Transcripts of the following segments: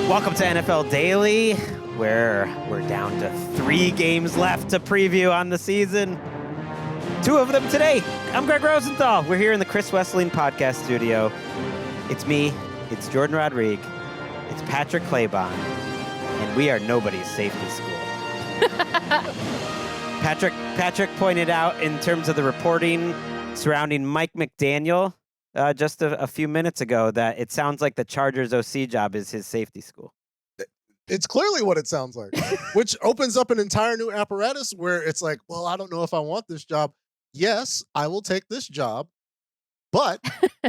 Welcome to NFL Daily, where we're down to 3 games left to preview on the season. 2 of them today. I'm Gregg Rosenthal. We're here in the Chris Wesseling podcast studio. It's me, it's Jourdan Rodrigue, it's Patrick Claybon, and we are nobody's safety school. Patrick pointed out in terms of the reporting surrounding Mike McDaniel just a few minutes ago that it sounds like the Chargers OC job is his safety school. It's clearly what it sounds like, which opens up an entire new apparatus where it's like, well, I don't know if I want this job. Yes, I will take this job, but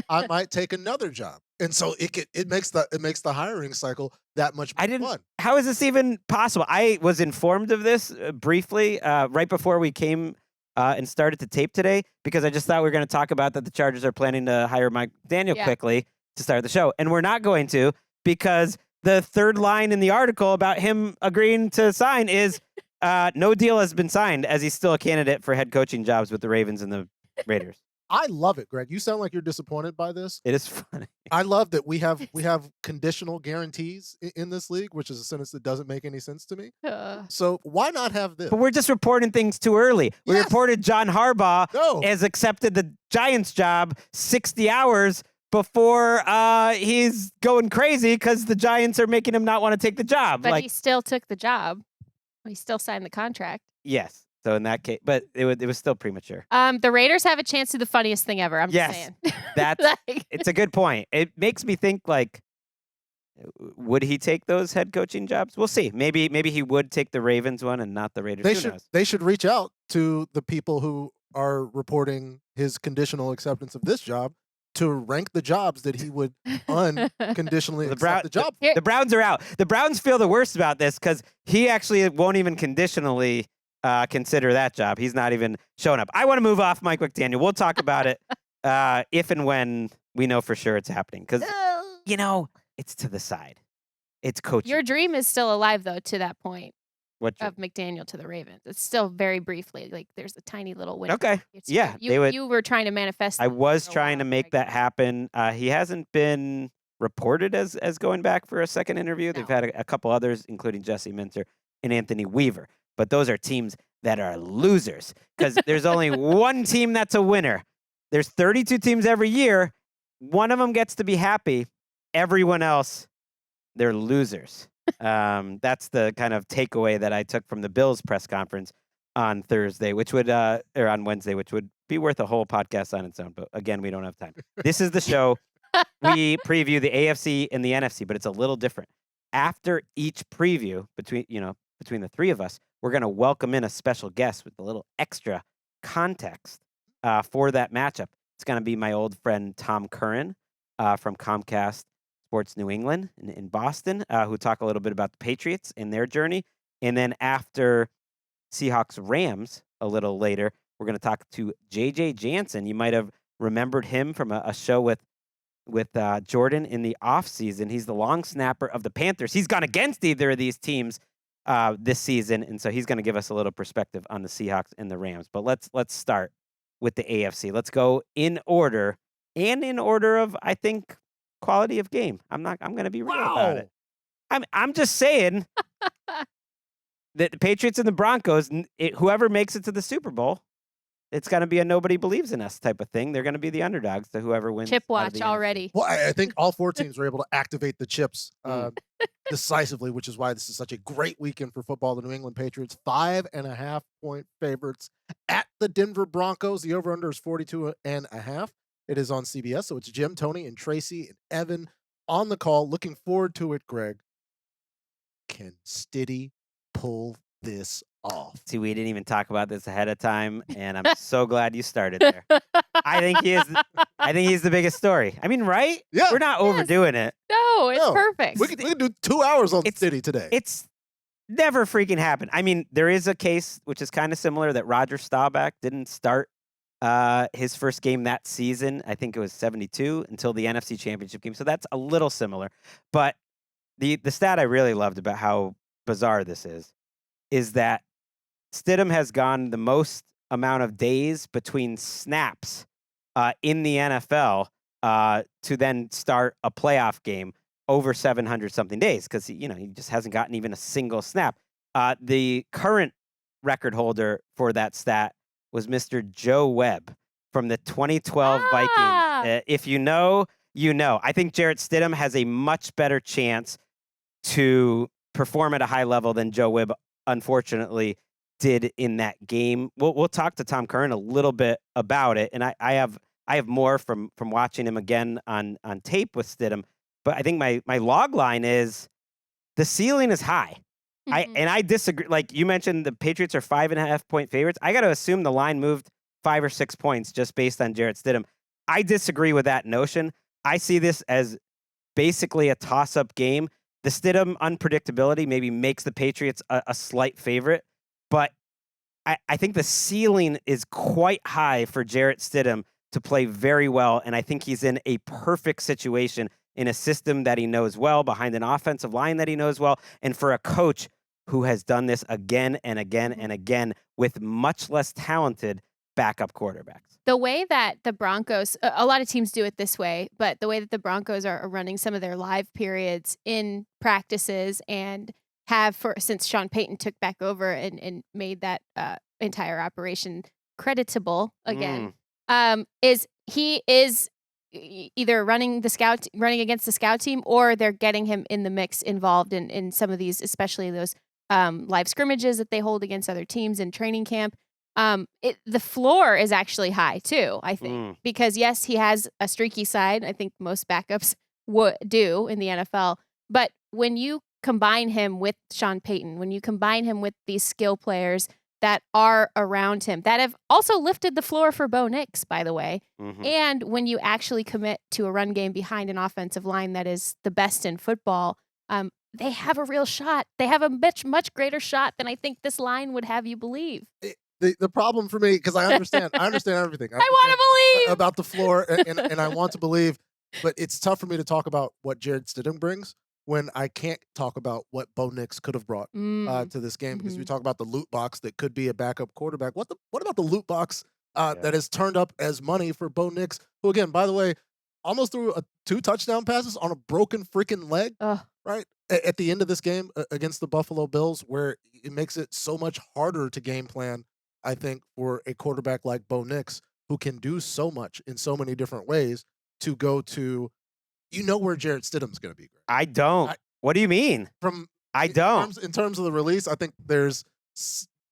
I might take another job. And so it makes the hiring cycle that much more fun. How is this even possible? I was informed of this briefly right before we came and started to tape today, because I just thought we were going to talk about that the Chargers are planning to hire Mike McDaniel quickly to start the show. And we're not going to, because the third line in the article about him agreeing to sign is no deal has been signed, as he's still a candidate for head coaching jobs with the Ravens and the Raiders. I love it, Greg. You sound like you're disappointed by this. It is funny. I love that we have conditional guarantees in this league, which is a sentence that doesn't make any sense to me. So why not have this? But we're just reporting things too early. We reported John Harbaugh has accepted the Giants job 60 hours before he's going crazy because the Giants are making him not want to take the job. But he still took the job. He still signed the contract. Yes. So in that case, but it was still premature. The Raiders have a chance to do the funniest thing ever. I'm just saying. That's it's a good point. It makes me think, like, would he take those head coaching jobs? We'll see. Maybe he would take the Ravens one and not the Raiders. They should reach out to the people who are reporting his conditional acceptance of this job to rank the jobs that he would unconditionally accept the job. The Browns are out. The Browns feel the worst about this because he actually won't even conditionally consider that job. He's not even showing up. I want to move off Mike McDaniel. We'll talk about it if and when we know for sure it's happening. Because, it's to the side. It's coaching. Your dream is still alive, though, to that point. What of McDaniel to the Ravens. It's still very briefly. Like, there's a tiny little window. Okay. Yeah. You were trying to manifest. I was trying to make that happen. He hasn't been reported as going back for a second interview. They've had a couple others, including Jesse Minter and Anthony Weaver. But those are teams that are losers, because there's only one team that's a winner. There's 32 teams every year. One of them gets to be happy. Everyone else, they're losers. That's the kind of takeaway that I took from the Bills press conference on Thursday, or on Wednesday, which would be worth a whole podcast on its own. But again, we don't have time. This is the show. We preview the AFC and the NFC, but it's a little different. After each preview between the three of us, we're going to welcome in a special guest with a little extra context for that matchup. It's going to be my old friend Tom Curran from Comcast Sports New England in Boston, who talk a little bit about the Patriots and their journey. And then after Seahawks Rams a little later, we're going to talk to JJ Jansen. You might have remembered him from a show with Jourdan in the offseason. He's the long snapper of the Panthers. He's gone against either of these teams this season, and so he's going to give us a little perspective on the Seahawks and the Rams. But let's start with the AFC. Let's go in order, and in order of, I think, quality of game. I'm going to be real about it. I'm just saying that the Patriots and the Broncos, whoever makes it to the Super Bowl, it's going to be a nobody believes in us type of thing. They're going to be the underdogs to whoever wins. Chip watch already. Well, I think all 4 teams were able to activate the chips decisively, which is why this is such a great weekend for football. The New England Patriots, 5.5-point favorites at the Denver Broncos. The over-under is 42.5. It is on CBS, so it's Jim, Tony, and Tracy and Evan on the call. Looking forward to it, Greg. Can Stiddy pull this off? See, we didn't even talk about this ahead of time, and I'm so glad you started there. I think he's the biggest story. I mean, right? Yeah. We're not overdoing it. No, it's perfect. We can do 2 hours on Stiddy today. It's never freaking happened. I mean, there is a case which is kind of similar that Roger Staubach didn't start his first game that season. I think it was 72 until the NFC Championship game. So that's a little similar. But the stat I really loved about how bizarre this is that Stidham has gone the most amount of days between snaps in the NFL to then start a playoff game over 700 something days because he just hasn't gotten even a single snap. The current record holder for that stat was Mr. Joe Webb from the 2012 Vikings. If you know, you know. I think Jarrett Stidham has a much better chance to perform at a high level than Joe Webb, unfortunately, did in that game. We'll talk to Tom Curran a little bit about it, and I have more from watching him again on tape with Stidham. But I think my log line is the ceiling is high. I disagree. Like you mentioned, the Patriots are 5.5-point favorites. I got to assume the line moved 5 or 6 points just based on Jarrett Stidham. I disagree with that notion. I see this as basically a toss-up game. The Stidham unpredictability maybe makes the Patriots a slight favorite, but I think the ceiling is quite high for Jarrett Stidham to play very well, and I think he's in a perfect situation in a system that he knows well, behind an offensive line that he knows well, and for a coach who has done this again and again and again with much less talented backup quarterbacks. The way that the Broncos, a lot of teams do it this way, but the way that the Broncos are running some of their live periods in practices and have since Sean Payton took back over and made that entire operation creditable again, is he is either running against the scout team, or they're getting him in the mix, involved in some of these, especially those live scrimmages that they hold against other teams in training camp. The floor is actually high too, I think, because yes, he has a streaky side. I think most backups do in the NFL. But when you combine him with Sean Payton, when you combine him with these skill players that are around him, that have also lifted the floor for Bo Nix, by the way, and when you actually commit to a run game behind an offensive line that is the best in football, they have a real shot. They have a much greater shot than I think this line would have you believe. The problem for me, because I understand everything. I want to believe about the floor, and I want to believe, but it's tough for me to talk about what Jarrett Stidham brings when I can't talk about what Bo Nix could have brought to this game, because we talk about the loot box that could be a backup quarterback. What about the loot box that has turned up as money for Bo Nix, who, again, by the way, almost threw 2 touchdown passes on a broken freaking leg, right? At the end of this game against the Buffalo Bills, where it makes it so much harder to game plan, I think, for a quarterback like Bo Nix, who can do so much in so many different ways, to go to, where Jarrett Stidham's going to be. I don't. What do you mean? I don't. In terms of the release, I think there's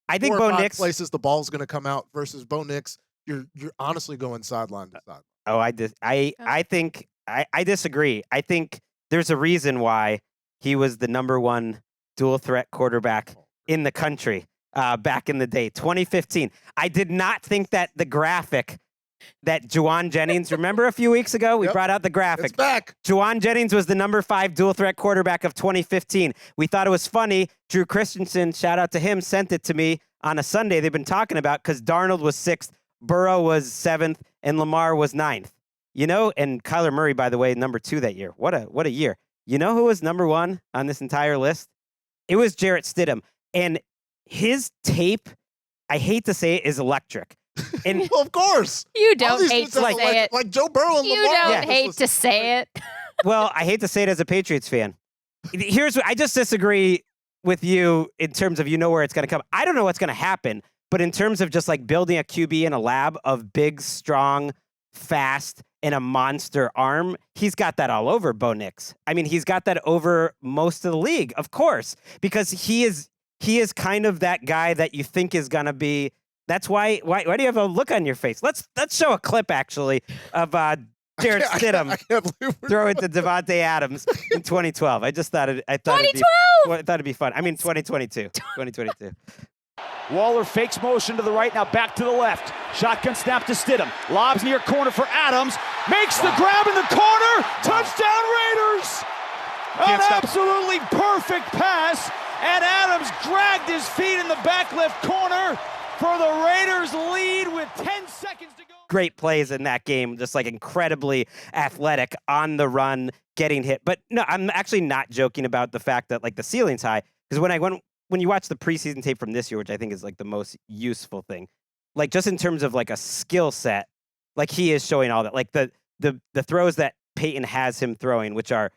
I think Bo Nix places the ball's going to come out versus Bo Nix. You're honestly going sideline to sideline. Oh, I think I disagree. I think there's a reason why he was the number 1 dual threat quarterback in the country back in the day, 2015. I did not think that the graphic that Jourdan Jennings, remember a few weeks ago, we brought out the graphic. It's back. Jourdan Jennings was the number 5 dual threat quarterback of 2015. We thought it was funny. Drew Christensen, shout out to him, sent it to me on a Sunday they've been talking about, because Darnold was 6th, Burrow was 7th, and Lamar was 9th. And Kyler Murray, by the way, number 2 that year. What a year. You know who was number 1 on this entire list? It was Jarrett Stidham. And his tape, I hate to say it, is electric. And well, of course. You don't hate to say it. Like Joe Burrow and Lamar. You don't hate to say it. Well, I hate to say it as a Patriots fan. I just disagree with you in terms of where it's going to come. I don't know what's going to happen, but in terms of just like building a QB in a lab of big, strong, fast, and a monster arm, he's got that all over Bo Nix. I mean, he's got that over most of the league, of course, because he is kind of that guy that you think is going to be. That's why do you have a look on your face? Let's show a clip, actually, of Jarrett Stidham throw it to Devontae Adams in 2012. I thought it'd be fun. I mean, 2022. 2022. Waller fakes motion to the right, now back to the left. Shotgun snap to Stidham. Lobs near corner for Adams. Makes the grab in the corner. Touchdown Raiders! An absolutely perfect pass, and Adams dragged his feet in the back left corner for the Raiders lead with 10 seconds to go. Great plays in that game, just like incredibly athletic on the run, getting hit. But no, I'm actually not joking about the fact that like the ceiling's high, because when you watch the preseason tape from this year, which I think is like the most useful thing, like just in terms of like a skill set, like he is showing all that, like the throws that Peyton has him throwing, which are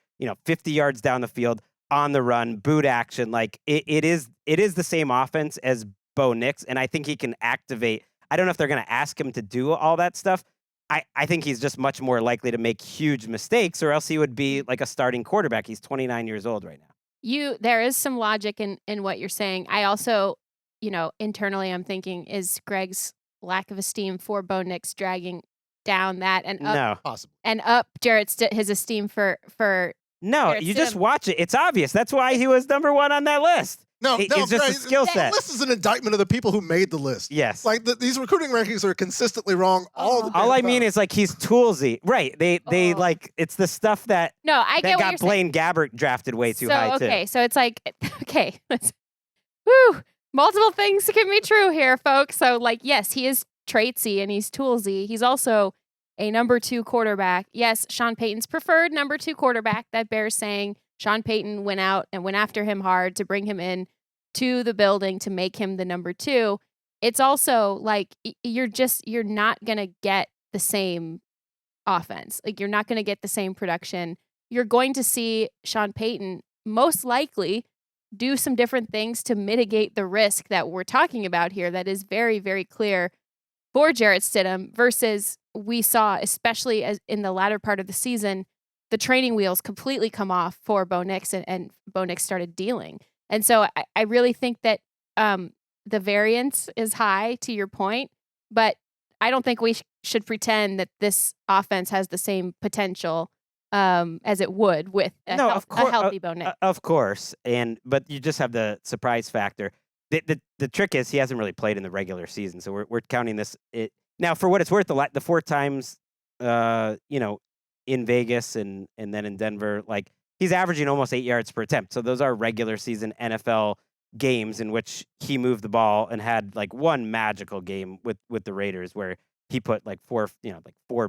50 yards down the field on the run, boot action. Like it is the same offense as Bo Nix, and I think he can activate. I don't know if they're going to ask him to do all that stuff. I think he's just much more likely to make huge mistakes, or else he would be like a starting quarterback. He's 29 years old right now. There is some logic in what you're saying. I also, internally I'm thinking, is Gregg's lack of esteem for Bo Nix dragging down that and up, possibly, and up his esteem for No, Jarrett you Stidham. just watch it. It's obvious. That's why he was number 1 on that list. It's just a skill set. The list is an indictment of the people who made the list. Yes. Like these recruiting rankings are consistently wrong all the time. All I mean is like he's toolsy. Right. They like it's the stuff that I get what got you're Blaine Gabbert drafted way too high too. Okay, so it's like whew, multiple things can be true here, folks. So like yes, he is traitsy and he's toolsy. He's also a number 2 quarterback. Yes, Sean Payton's preferred number 2 quarterback. That bears saying. Sean Payton went out and went after him hard to bring him in to the building to make him the number 2. It's also like you're not going to get the same offense. Like you're not going to get the same production. You're going to see Sean Payton most likely do some different things to mitigate the risk that we're talking about here that is very, very clear for Jarrett Stidham versus we saw, especially as in the latter part of the season, the training wheels completely come off for Bo Nix and Bo Nix started dealing. And so I really think that the variance is high to your point, but I don't think we should pretend that this offense has the same potential as it would with a healthy Bo Nix. Of course. But you just have the surprise factor. The trick is he hasn't really played in the regular season. So we're counting this. Now, for what it's worth, the 4 times, in Vegas and then in Denver, like he's averaging almost 8 yards per attempt. So those are regular season NFL games in which he moved the ball and had like one magical game with the Raiders where he put like 4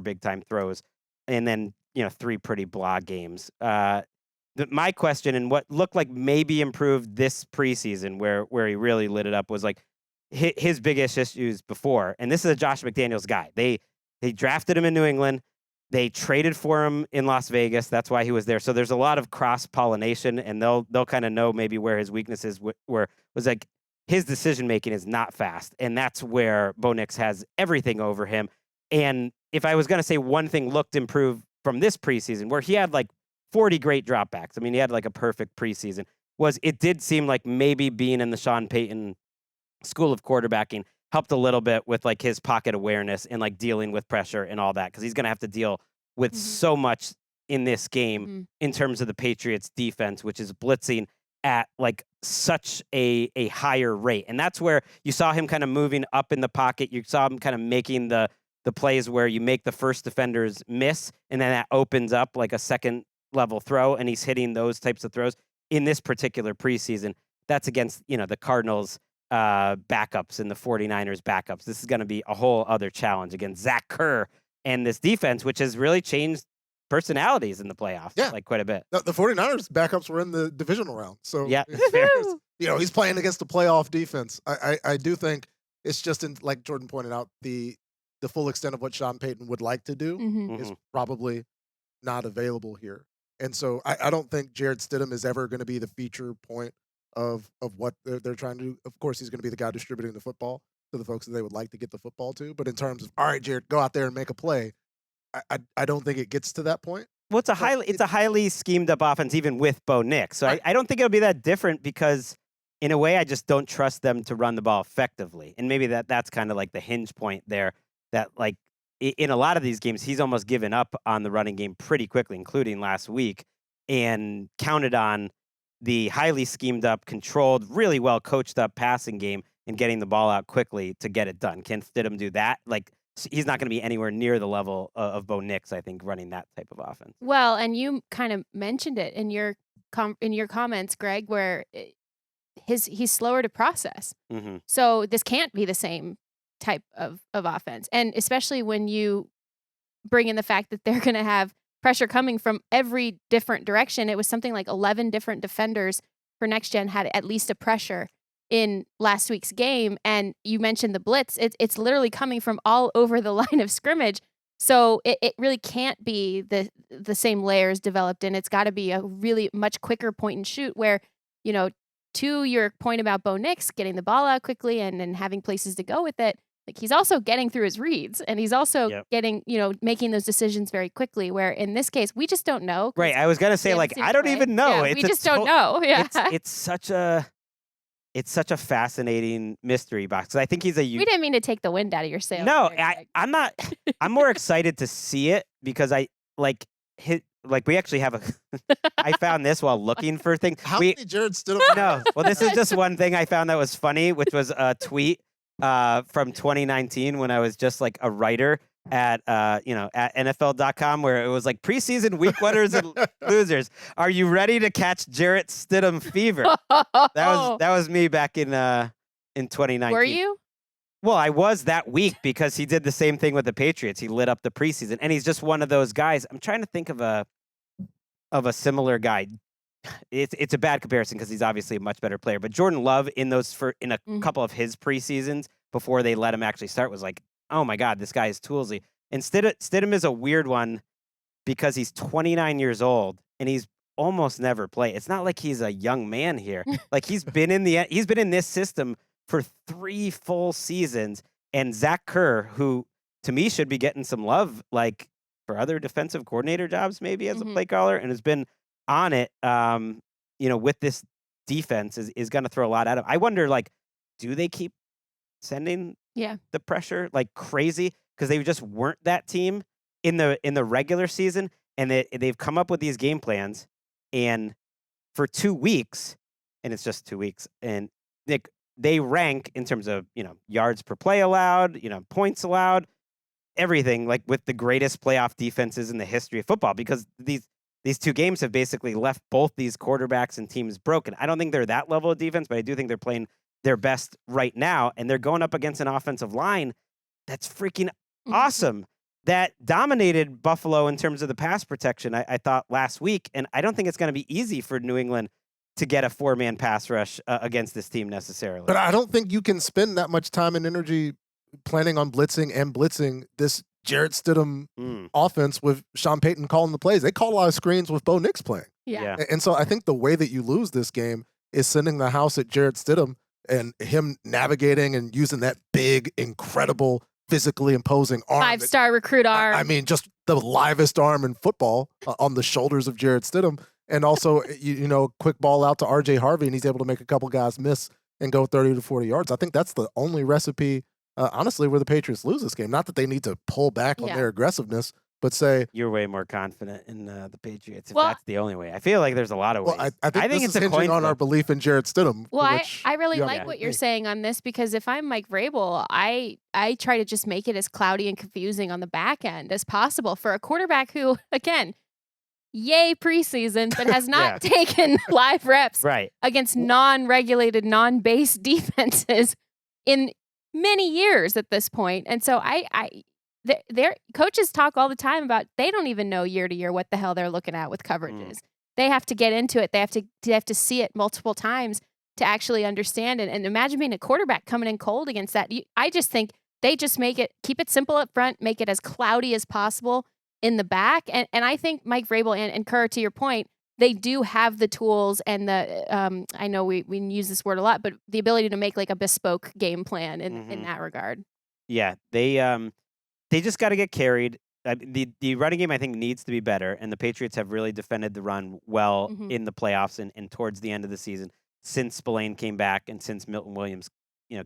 big time throws and then, 3 pretty blah games. My question and what looked like maybe improved this preseason where he really lit it up was like his biggest issues before. And this is a Josh McDaniels guy. They drafted him in New England. They traded for him in Las Vegas. That's why he was there. So there's a lot of cross-pollination, and they'll kind of know maybe where his weaknesses was like his decision-making is not fast, and that's where Bo Nix has everything over him. And if I was going to say one thing looked improved from this preseason, where he had like 40 great dropbacks, I mean, he had like a perfect preseason, was it did seem like maybe being in the Sean Payton school of quarterbacking helped a little bit with like his pocket awareness and like dealing with pressure and all that, because he's going to have to deal with so much in this game in terms of the Patriots defense, which is blitzing at like such a higher rate. And that's where you saw him kind of moving up in the pocket. You saw him kind of making the plays where you make the first defenders miss, and then that opens up like a second level throw, and he's hitting those types of throws in this particular preseason. That's against, the Cardinals backups and the 49ers backups. This is going to be a whole other challenge against Zach Kerr and this defense, which has really changed personalities in the playoffs, like quite a bit. The 49ers backups were in the divisional round. So yeah, he's playing against a playoff defense. I do think it's just like Jourdan pointed out, the full extent of what Sean Payton would like to do is probably not available here. And so I don't think Jarrett Stidham is ever going to be the feature point of what they're trying to do. Of course, he's going to be the guy distributing the football to the folks that they would like to get the football to. But in terms of, all right, Jarrett, go out there and make a play, I don't think it gets to that point. Well, it's a highly schemed up offense, even with Bo Nix. So I don't think it'll be that different because, in a way, I just don't trust them to run the ball effectively. And maybe that's kind of like the hinge point there. That like in a lot of these games, he's almost given up on the running game pretty quickly, including last week, and counted on the highly schemed up, controlled, really well coached up passing game and getting the ball out quickly to get it done. Can Stidham do that? Like, he's not going to be anywhere near the level of Bo Nix, I think, running that type of offense. Well, and you kind of mentioned it in your comments, Gregg, where he's slower to process. So this can't be the same type of offense. And especially when you bring in the fact that they're going to have pressure coming from every different direction. It was something like 11 different defenders for Next Gen had at least a pressure in last week's game. And you mentioned the blitz. It's literally coming from all over the line of scrimmage. So it really can't be the same layers developed in. It's got to be a really much quicker point and shoot where, to your point about Bo Nix getting the ball out quickly and having places to go with it, like he's also getting through his reads and he's also getting, making those decisions very quickly, where in this case, we just don't know. Right. I was going to say, like, I don't even know. Yeah, we just don't know. Yeah. It's such a fascinating mystery box. 'Cause I think he's we didn't mean to take the wind out of your sails. No, there, I'm not. I'm more excited to see it because we actually have I found this while looking for things. How many Jarrett Stidham? No, well, this is just one thing I found that was funny, which was a tweet from 2019 when I was just like a writer at NFL.com, where it was like preseason week winners and losers. Are you ready to catch Jarrett Stidham fever? That was me back in 2019. Were you? Well, I was that week because he did the same thing with the Patriots. He lit up the preseason, and he's just one of those guys. I'm trying to think of a similar guy. It's a bad comparison because he's obviously a much better player. But Jordan Love in a couple of his preseasons before they let him actually start was like, oh my God, this guy is toolsy. And Stidham is a weird one because he's 29 years old and he's almost never played. It's not like he's a young man here. Like he's been in this system for 3 full seasons. And Zach Kerr, who to me should be getting some love, like for other defensive coordinator jobs, maybe as a play caller, and has been on it, with this defense is going to throw a lot at him. I wonder, like, do they keep sending the pressure like crazy? Because they just weren't that team in the regular season, and they've come up with these game plans, and for 2 weeks, and it's just 2 weeks, and they rank in terms of, yards per play allowed, points allowed, everything, like with the greatest playoff defenses in the history of football, because these 2 games have basically left both these quarterbacks and teams broken. I don't think they're that level of defense, but I do think they're playing their best right now, and they're going up against an offensive line that's freaking awesome, that dominated Buffalo in terms of the pass protection, I thought, last week, and I don't think it's going to be easy for New England to get a 4-man pass rush against this team necessarily. But I don't think you can spend that much time and energy planning on blitzing this Jarrett Stidham offense with Sean Payton calling the plays. They call a lot of screens with Bo Nix playing. Yeah. And so I think the way that you lose this game is sending the house at Jarrett Stidham and him navigating and using that big, incredible, physically imposing arm. 5-star recruit arm. I mean, just the livest arm in football on the shoulders of Jarrett Stidham. And also, quick ball out to R.J. Harvey, and he's able to make a couple guys miss and go 30 to 40 yards. I think that's the only recipe, honestly, where the Patriots lose this game. Not that they need to pull back on their aggressiveness, but say... You're way more confident in the Patriots if that's the only way. I feel like there's a lot of ways. Well, I think it's this is hinging on our belief in Jarrett Stidham. Well, I really like what you're saying on this, because if I'm Mike Vrabel, I try to just make it as cloudy and confusing on the back end as possible for a quarterback who, again... Yay preseason, but has not taken live reps against non-regulated, non-base defenses in many years at this point. And so their coaches talk all the time about they don't even know year to year what the hell they're looking at with coverages. They have to get into it. They have to see it multiple times to actually understand it. And imagine being a quarterback coming in cold against that. I just think they just keep it simple up front, make it as cloudy as possible in the back. And I think Mike Vrabel and Kerr, to your point, they do have the tools and the, I know we use this word a lot, but the ability to make like a bespoke game plan in that regard. Yeah, they just got to get carried. The running game, I think, needs to be better, and the Patriots have really defended the run well in the playoffs and towards the end of the season since Spillane came back and since Milton Williams,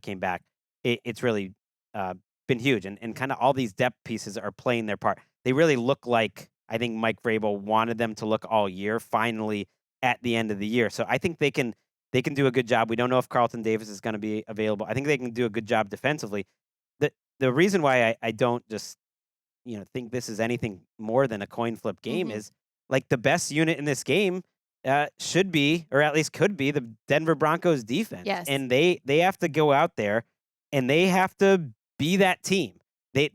came back. It's really been huge, and kind of all these depth pieces are playing their part. They really look like, I think Mike Vrabel wanted them to look all year, finally at the end of the year. So I think they can do a good job. We don't know if Carlton Davis is going to be available. I think they can do a good job defensively. The reason why I don't just think this is anything more than a coin flip game is, like, the best unit in this game should be, or at least could be, the Denver Broncos defense. Yes. And they have to go out there and they have to be that team.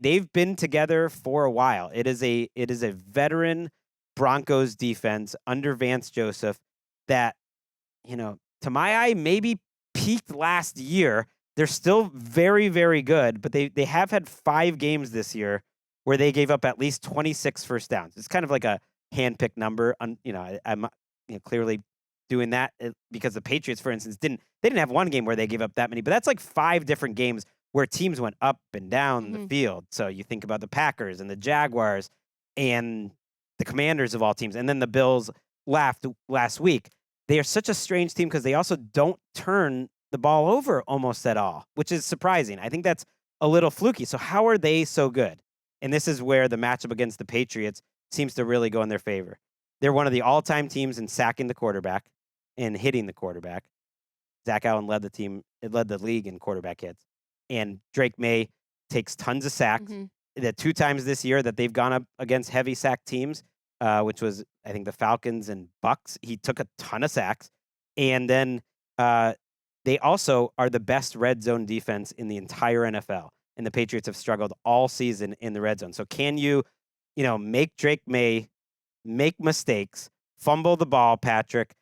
They've been together for a while. It is a veteran Broncos defense under Vance Joseph that, to my eye, maybe peaked last year. They're still very, very good, but they have had 5 games this year where they gave up at least 26 first downs. It's kind of like a hand-picked number. I'm clearly doing that because the Patriots, for instance, didn't have one game where they gave up that many, but that's like 5 different games where teams went up and down the field. So you think about the Packers and the Jaguars and the Commanders of all teams, and then the Bills laughed last week. They are such a strange team because they also don't turn the ball over almost at all, which is surprising. I think that's a little fluky. So how are they so good? And this is where the matchup against the Patriots seems to really go in their favor. They're one of the all-time teams in sacking the quarterback and hitting the quarterback. Zach Allen led the league in quarterback hits. And Drake Maye takes tons of sacks. The 2 times this year that they've gone up against heavy sack teams, which was, I think, the Falcons and Bucks, he took a ton of sacks. And then they also are the best red zone defense in the entire NFL. And the Patriots have struggled all season in the red zone. So can you make Drake Maye make mistakes, fumble the ball, Patrick,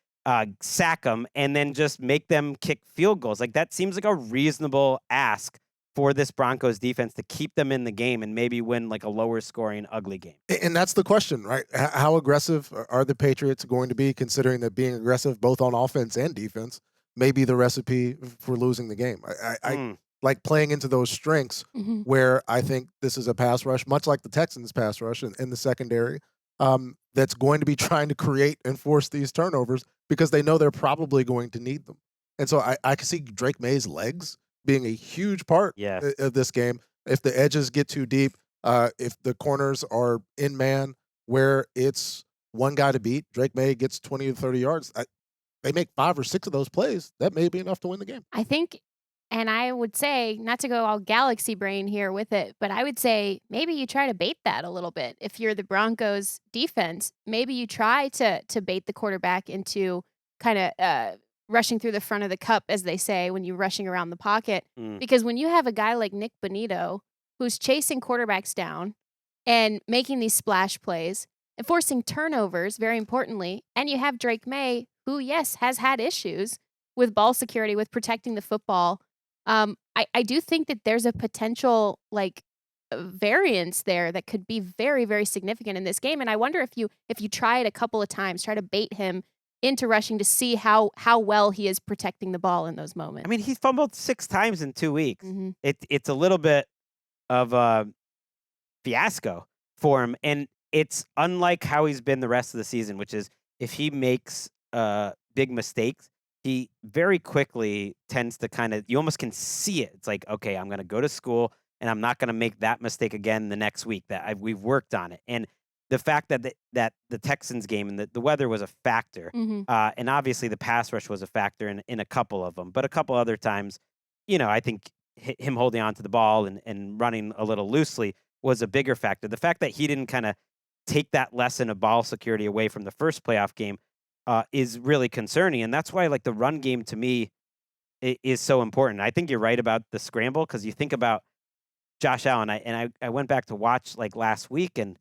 sack them, and then just make them kick field goals? Like, that seems like a reasonable ask for this Broncos defense to keep them in the game and maybe win like a lower scoring, ugly game. And that's the question, right? How aggressive are the Patriots going to be, considering that being aggressive both on offense and defense may be the recipe for losing the game? I like playing into those strengths where I think this is a pass rush, much like the Texans pass rush in the secondary, that's going to be trying to create and force these turnovers because they know they're probably going to need them. And so I can see Drake Maye's legs being a huge part of this game. If the edges get too deep, if the corners are in man where it's one guy to beat, Drake Maye gets 20 to 30 yards. They make 5 or 6 of those plays. That may be enough to win the game. I think, and I would say, not to go all galaxy brain here with it, but I would say maybe you try to bait that a little bit. If you're the Broncos defense, maybe you try to bait the quarterback into kind of rushing through the front of the cup, as they say, when you're rushing around the pocket. Because when you have a guy like Nick Bonito who's chasing quarterbacks down and making these splash plays and forcing turnovers, very importantly, and you have Drake Maye, who, yes, has had issues with ball security, with protecting the football, I do think that there's a potential variance there that could be very, very significant in this game. And I wonder if you try it a couple of times, try to bait him into rushing to see how well he is protecting the ball in those moments. I mean, he fumbled 6 times in 2 weeks. It's a little bit of a fiasco for him, and it's unlike how he's been the rest of the season, which is if he makes big mistakes, he very quickly tends to you almost can see it. It's like, okay, I'm going to go to school and I'm not going to make that mistake again the next week. We've worked on it. And the fact that the Texans game and the weather was a factor, and obviously the pass rush was a factor in a couple of them, but a couple other times, I think him holding on to the ball and running a little loosely was a bigger factor. The fact that he didn't kind of take that lesson of ball security away from the first playoff game is really concerning. And that's why, like, the run game to me is so important. I think you're right about the scramble, because you think about Josh Allen. I went back to watch like last week, and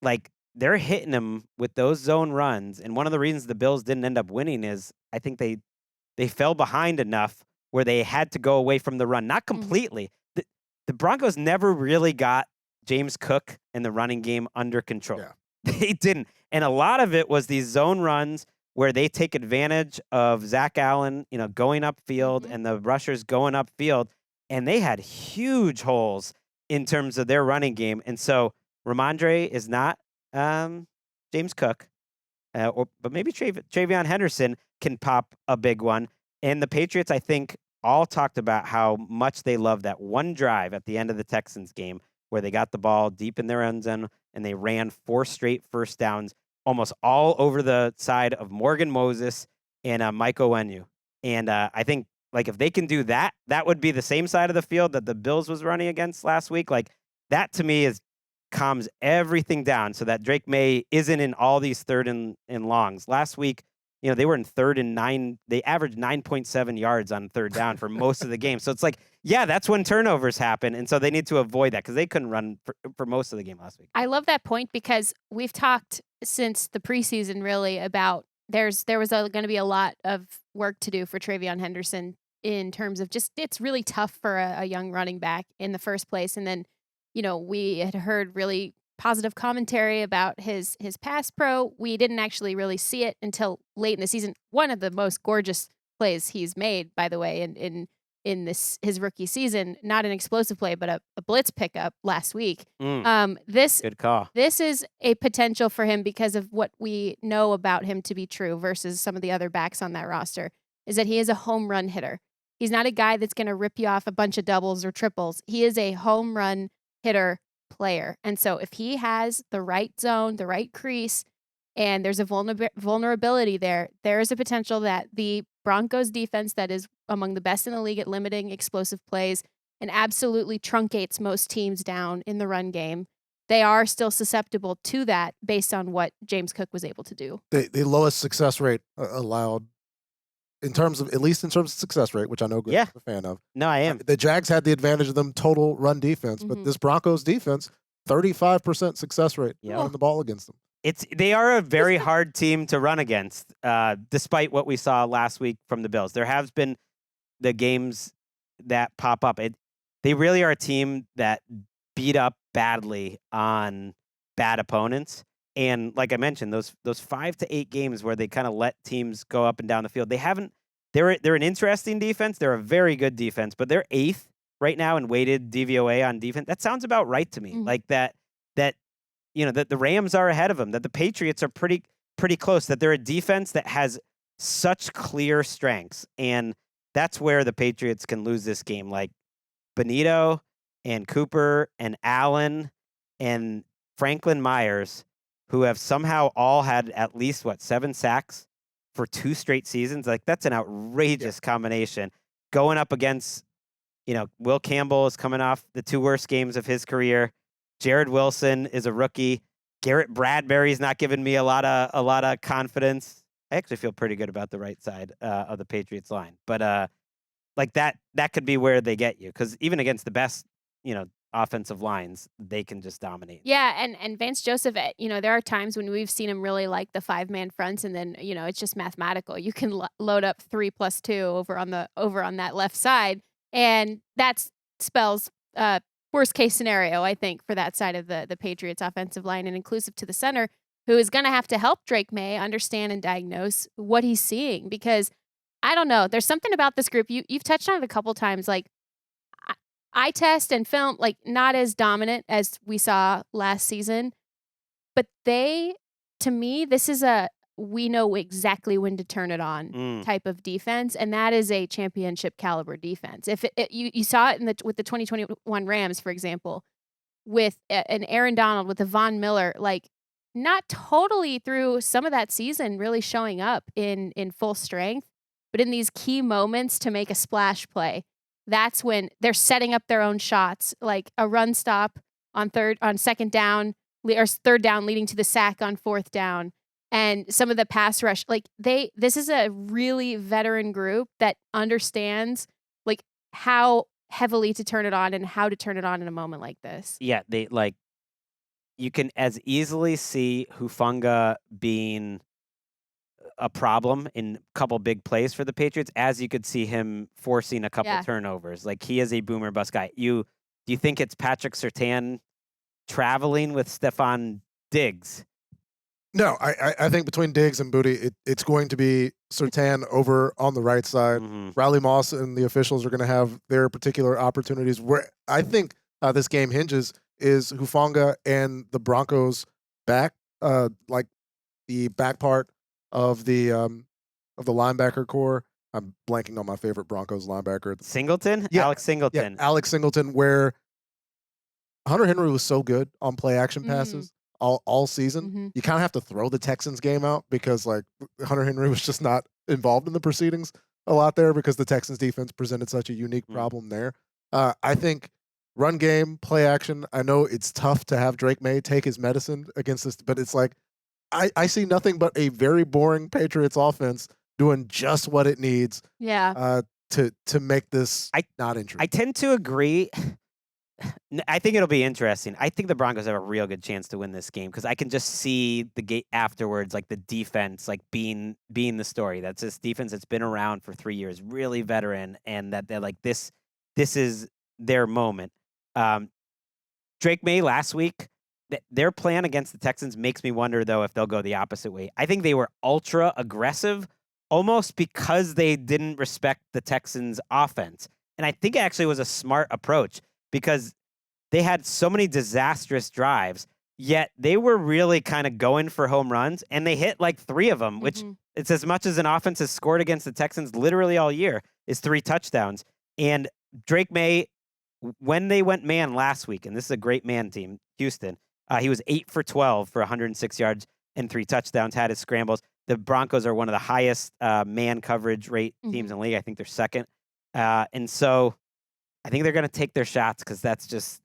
like they're hitting him with those zone runs. And one of the reasons the Bills didn't end up winning is I think they fell behind enough where they had to go away from the run. Not completely. The Broncos never really got James Cook and the running game under control. Yeah. They didn't. And a lot of it was these zone runs where they take advantage of Zach Allen, going upfield and the rushers going upfield. And they had huge holes in terms of their running game. And so Ramondre is not James Cook, but maybe Travion Henderson can pop a big one. And the Patriots, I think, all talked about how much they love that one drive at the end of the Texans game where they got the ball deep in their end zone and they ran 4 straight first downs, almost all over the side of Morgan Moses and Mike Onwenu. And I think, like, if they can do that, that would be the same side of the field that the Bills was running against last week. Like, that to me calms everything down so that Drake Maye isn't in all these 3rd and longs. Last week, they were in 3rd and 9. They averaged 9.7 yards on 3rd down for most of the game. So it's like, yeah, that's when turnovers happen. And so they need to avoid that because they couldn't run for most of the game last week. I love that point because we've talked since the preseason really about there was going to be a lot of work to do for Travion Henderson in terms of just it's really tough for a young running back in the first place. And then we had heard really positive commentary about his pass pro. We didn't actually really see it until late in the season. One of the most gorgeous plays he's made, by the way, in this his rookie season. Not an explosive play, but a blitz pickup last week. Good call. This is a potential for him because of what we know about him to be true versus some of the other backs on that roster, is that he is a home run hitter. He's not a guy that's going to rip you off a bunch of doubles or triples. He is a home run hitter player. And so if he has the right zone, the right crease, and there's a vulnerability there is a potential that the Broncos defense that is among the best in the league at limiting explosive plays and absolutely truncates most teams down in the run game. They are still susceptible to that based on what James Cook was able to do. The lowest success rate allowed at least in terms of success rate, which I know Greg's a fan of. No, I am. The Jags had the advantage of them total run defense, but this Broncos defense, 35% success rate running the ball against them. They are a very hard team to run against, despite what we saw last week from the Bills. There have been the games that pop up. They really are a team that beat up badly on bad opponents. And like I mentioned, those 5 to 8 games where they kind of let teams go up and down the field, they're an interesting defense. They're a very good defense, but they're 8th right now in weighted DVOA on defense. That sounds about right to me. Like that the Rams are ahead of them, that the Patriots are pretty close, that they're a defense that has such clear strengths. And that's where the Patriots can lose this game. Like Benito and Cooper and Allen and Franklin Myers, who have somehow all had at least 7 sacks for 2 straight seasons. Like that's an outrageous combination. Going up against, Will Campbell is coming off the 2 worst games of his career. Jared Wilson is a rookie. Garrett Bradbury's not giving me a lot of confidence. I actually feel pretty good about the right side of the Patriots line, but like that could be where they get you, because even against the best, offensive lines, they can just dominate. Yeah, and Vance Joseph, there are times when we've seen him really like the 5-man fronts, and then it's just mathematical. You can load up 3+2 over on that left side, and that spells worst case scenario, I think, for that side of the Patriots offensive line, and inclusive to the center, who is going to have to help Drake Maye understand and diagnose what he's seeing, because I don't know, there's something about this group. You've touched on it a couple times, like eye test and film, like not as dominant as we saw last season, but to me, this is we know exactly when to turn it on type of defense, and that is a championship caliber defense. If you saw it with the 2021 Rams, for example, with an Aaron Donald, with a Von Miller, like not totally through some of that season really showing up in full strength, but in these key moments to make a splash play. That's when they're setting up their own shots, like a run stop on second down, or third down leading to the sack on fourth down. And some of the pass rush, like this is a really veteran group that understands like how heavily to turn it on and how to turn it on in a moment like this. Yeah, you can as easily see Hufanga being a problem in a couple big plays for the Patriots as you could see him forcing a couple turnovers. Like he is a boomer bust guy. Do you think it's Patrick Surtain traveling with Stephon Diggs? No, I think between Diggs and Booty, it's going to be Surtain over on the right side. Riley Moss and the officials are going to have their particular opportunities. Where I think this game hinges is Hufanga and the Broncos back, like the back part of the linebacker core. I'm blanking on my favorite Broncos linebacker. Singleton? Yeah. Alex Singleton. Yeah, Alex Singleton, where Hunter Henry was so good on play action passes all season. You kind of have to throw the Texans game out because like Hunter Henry was just not involved in the proceedings a lot there because the Texans defense presented such a unique problem there. I think run game, play action, I know it's tough to have Drake Maye take his medicine against this, but it's like I see nothing but a very boring Patriots offense doing just what it needs to make this not interesting. I tend to agree. I think it'll be interesting. I think the Broncos have a real good chance to win this game because I can just see the game afterwards, like the defense, like being the story. That's this defense that's been around for 3 years, really veteran, and that they're like this is their moment. Drake Maye last week, their plan against the Texans makes me wonder, though, if they'll go the opposite way. I think they were ultra aggressive almost because they didn't respect the Texans' offense. And I think it actually was a smart approach because they had so many disastrous drives, yet they were really kind of going for home runs, and they hit like 3 of them, which it's as much as an offense has scored against the Texans literally all year is 3 touchdowns. And Drake Maye, when they went man last week, and this is a great man team, Houston, he was 8 for 12 for 106 yards and 3 touchdowns, had his scrambles. The Broncos are one of the highest man coverage rate teams in the league. I think they're second. And so I think they're going to take their shots because that's just,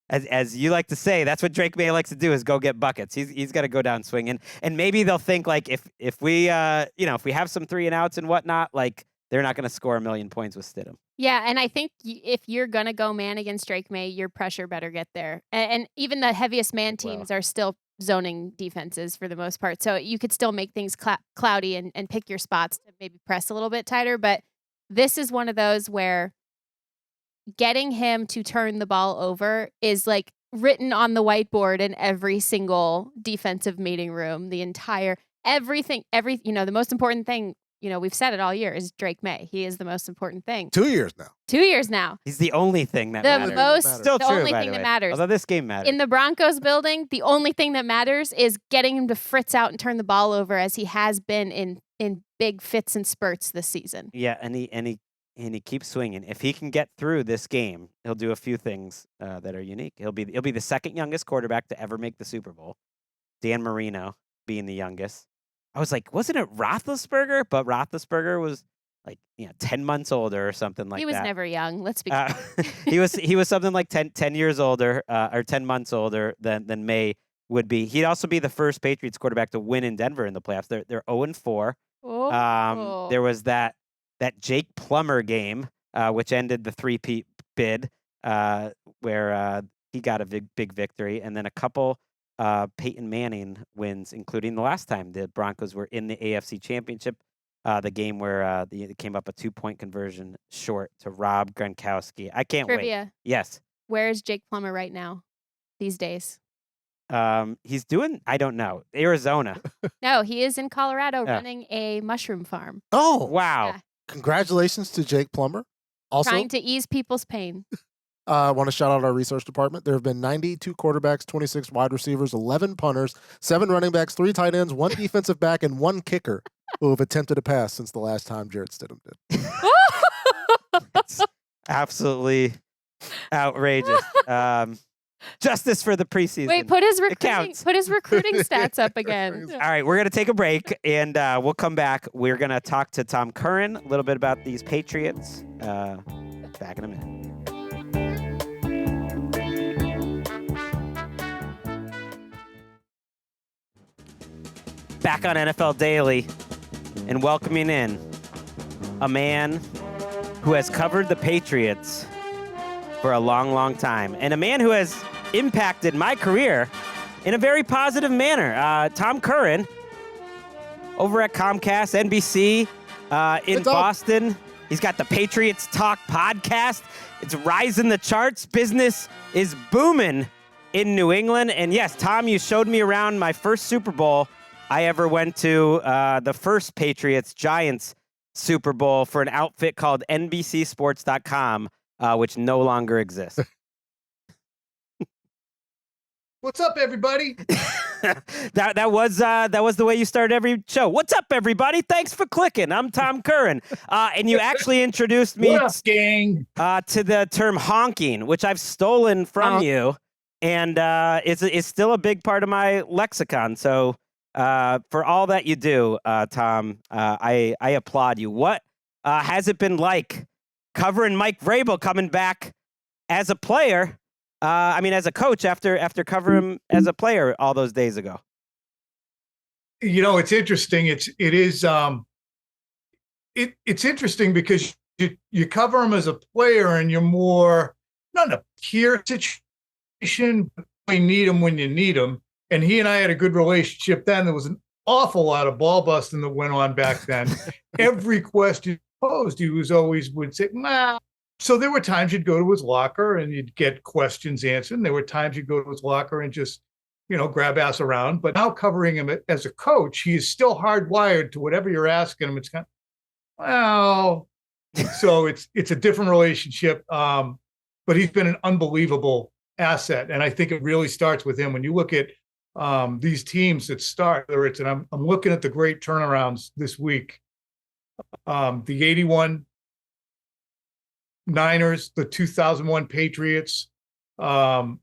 as you like to say, that's what Drake Maye likes to do is go get buckets. He's got to go down swinging. And maybe they'll think like if we if we have some 3 and outs and whatnot, like they're not going to score 1 million points with Stidham. Yeah, and I think if you're going to go man against Drake Maye, your pressure better get there. And even the heaviest man teams are still zoning defenses for the most part. So you could still make things cloudy and pick your spots to maybe press a little bit tighter. But this is one of those where getting him to turn the ball over is like written on the whiteboard in every single defensive meeting room, everything, the most important thing, we've said it all year, is Drake Maye. He is the most important thing. 2 years now. 2 years now. He's the only thing that matters. Still the true, only by thing the way. that matters. Although this game matters. In the Broncos building, the only thing that matters is getting him to fritz out and turn the ball over as he has been in big fits and spurts this season. Yeah, and he keeps swinging. If he can get through this game, he'll do a few things that are unique. He'll be the second youngest quarterback to ever make the Super Bowl. Dan Marino being the youngest. I was like, wasn't it Roethlisberger? But Roethlisberger was like 10 months older or something like that. He was never young. Let's be he was something like 10 years older or 10 months older than Maye would be. He'd also be the first Patriots quarterback to win in Denver in the playoffs. They're 0-4. Oh. There was that Jake Plummer game, which ended the 3-peat bid, where he got a big victory, and then a couple Peyton Manning wins, including the last time the Broncos were in the AFC Championship, the game where they came up a 2-point conversion short to Rob Gronkowski. I can't Trivia. wait. Yes. Where is Jake Plummer right now these days? He's doing, I don't know, Arizona. No, he is in Colorado running a mushroom farm. Oh, wow. Yeah. Congratulations to Jake Plummer. Also, Trying to ease people's pain. I want to shout out our research department. There have been 92 quarterbacks, 26 wide receivers, 11 punters, 7 running backs, 3 tight ends, 1 defensive back, and 1 kicker who have attempted a pass since the last time Jarrett Stidham did. It's absolutely outrageous. Justice for the preseason. Wait, put his counts. recruiting stats up again. All right, we're going to take a break, and we'll come back. We're going to talk to Tom Curran a little bit about these Patriots. Back in a minute. Back on NFL Daily and welcoming in a man who has covered the Patriots for a long, long time, and a man who has impacted my career in a very positive manner. Tom Curran over at Comcast, NBC in Boston. He's got the Patriots Talk podcast. It's rising the charts. Business is booming in New England. And yes, Tom, you showed me around my first Super Bowl I ever went to, the first Patriots-Giants Super Bowl for an outfit called NBCSports.com, which no longer exists. What's up, everybody? that was the way you started every show. What's up, everybody? Thanks for clicking. I'm Tom Curran, and you actually introduced me to the term honking, which I've stolen from you, and it's still a big part of my lexicon. So for all that you do, Tom, I applaud you. What has it been like covering Mike Vrabel coming back as a player? As a coach after covering him as a player all those days ago. It's interesting. It's interesting because you cover him as a player and you're more not in a peer situation, but you need him when you need him. And he and I had a good relationship then. There was an awful lot of ball busting that went on back then. Every question posed, he would say, "Nah, So there were times you'd go to his locker and you'd get questions answered. And there were times you'd go to his locker and just, grab ass around. But now covering him as a coach, he is still hardwired to whatever you're asking him. It's kind of, well, so it's a different relationship. But he's been an unbelievable asset. And I think it really starts with him. When you look at these teams that start, whether it's, and I'm looking at the great turnarounds this week, the 81 Niners, the 2001 Patriots, I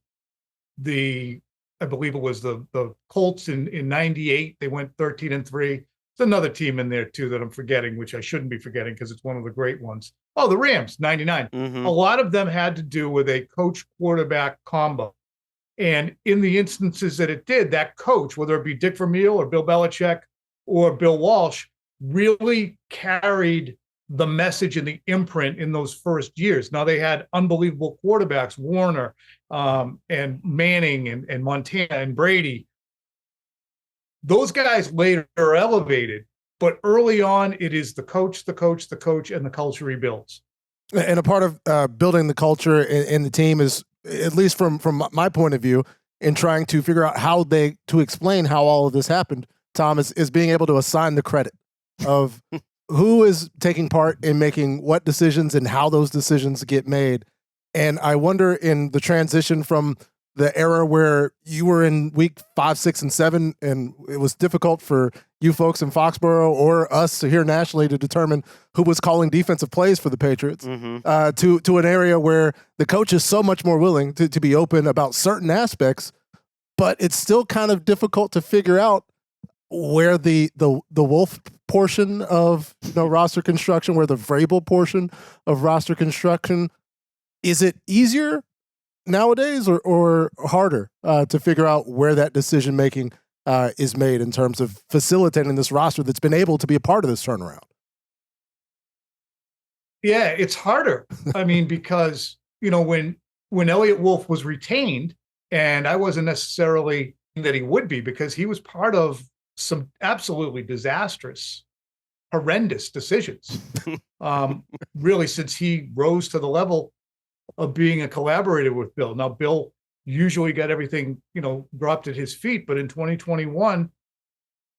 believe it was the Colts in 98. They went 13-3. There's another team in there too that I'm forgetting, which I shouldn't be forgetting because it's one of the great ones. Oh, the Rams, 99. Mm-hmm. A lot of them had to do with a coach-quarterback combo. And in the instances that it did, that coach, whether it be Dick Vermeil or Bill Belichick or Bill Walsh, really carried the message and the imprint in those first years. Now they had unbelievable quarterbacks, Warner and Manning and Montana and Brady. Those guys later are elevated, but early on it is the coach, and the culture rebuilds. And a part of building the culture in the team is, at least from my point of view, in trying to figure out to explain how all of this happened, Tom, is being able to assign the credit of who is taking part in making what decisions and how those decisions get made. And I wonder, in the transition from the era where you were in week 5, 6, and 7, and it was difficult for you folks in Foxborough or us here nationally to determine who was calling defensive plays for the Patriots, to an area where the coach is so much more willing to be open about certain aspects, but it's still kind of difficult to figure out where the Wolf portion of roster construction, where the Vrabel portion of roster construction, is it easier nowadays or harder to figure out where that decision making is made in terms of facilitating this roster that's been able to be a part of this turnaround? Yeah, it's harder. I mean, because when Elliott Wolf was retained, and I wasn't necessarily that he would be, because he was part of some absolutely disastrous, horrendous decisions. Really, since he rose to the level of being a collaborator with Bill. Now, Bill usually got everything, dropped at his feet. But in 2021,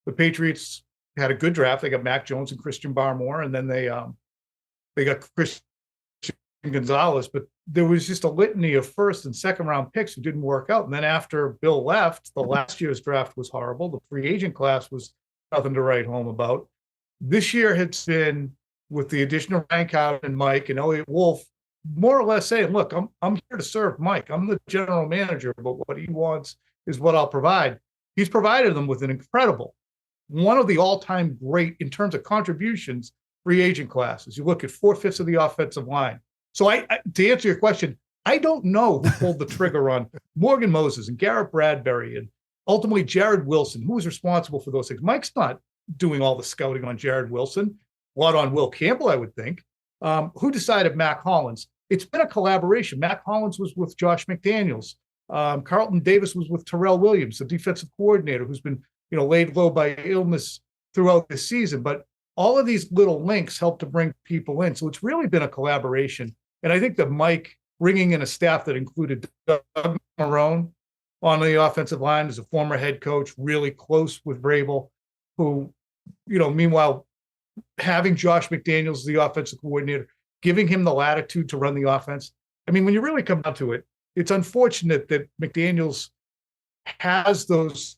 the Patriots had a good draft. They got Mac Jones and Christian Barmore, and then they got Christian Gonzalez. But there was just a litany of first and second round picks who didn't work out. And then after Bill left, the last year's draft was horrible. The free agent class was nothing to write home about. This year has been, with the addition of Ryan Cowden and Mike and Elliott Wolf, more or less saying, look, I'm here to serve Mike. I'm the general manager, but what he wants is what I'll provide. He's provided them with an incredible, one of the all-time great, in terms of contributions, free agent classes. You look at 4/5 of the offensive line. So I to answer your question, I don't know who pulled the trigger on Morgan Moses and Garrett Bradbury and ultimately Jared Wilson. Who was responsible for those things? Mike's not doing all the scouting on Jared Wilson. A lot on Will Campbell, I would think. Who decided Mac Hollins? It's been a collaboration. Mac Hollins was with Josh McDaniels. Carlton Davis was with Terrell Williams, the defensive coordinator, who's been laid low by illness throughout the season. But all of these little links help to bring people in. So it's really been a collaboration. And I think that Mike bringing in a staff that included Doug Marrone on the offensive line as a former head coach, really close with Vrabel, who, meanwhile, having Josh McDaniels as the offensive coordinator, giving him the latitude to run the offense. I mean, when you really come down to it, it's unfortunate that McDaniels has those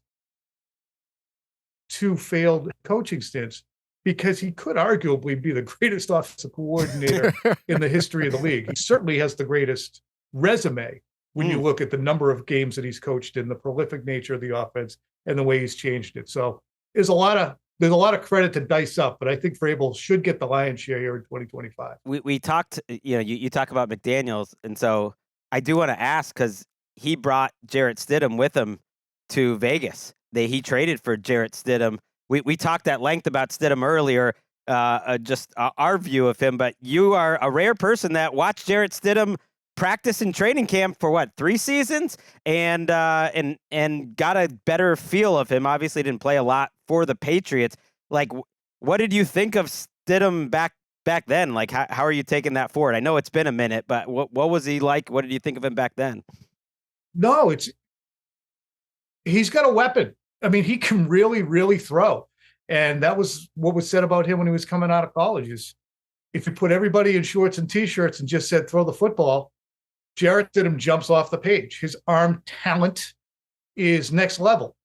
two failed coaching stints, because he could arguably be the greatest offensive coordinator in the history of the league. He certainly has the greatest resume when you look at the number of games that he's coached in, the prolific nature of the offense, and the way he's changed it. So there's a lot of credit to dice up, but I think Vrabel should get the lion's share here in 2025. We talked, you talk about McDaniels, and so I do want to ask, because he brought Jarrett Stidham with him to Vegas. He traded for Jarrett Stidham. We talked at length about Stidham earlier, just our view of him, but you are a rare person that watched Jarrett Stidham practice in training camp for 3 seasons, and got a better feel of him. Obviously didn't play a lot for the Patriots. Like, what did you think of Stidham back back then, like how are you taking that forward? I know it's been a minute, but what was he like? What did you think of him back then? No, he's got a weapon. I mean, he can really, really throw. And that was what was said about him when he was coming out of college is if you put everybody in shorts and T-shirts and just said, throw the football, Jarrett Stidham jumps off the page. His arm talent is next level.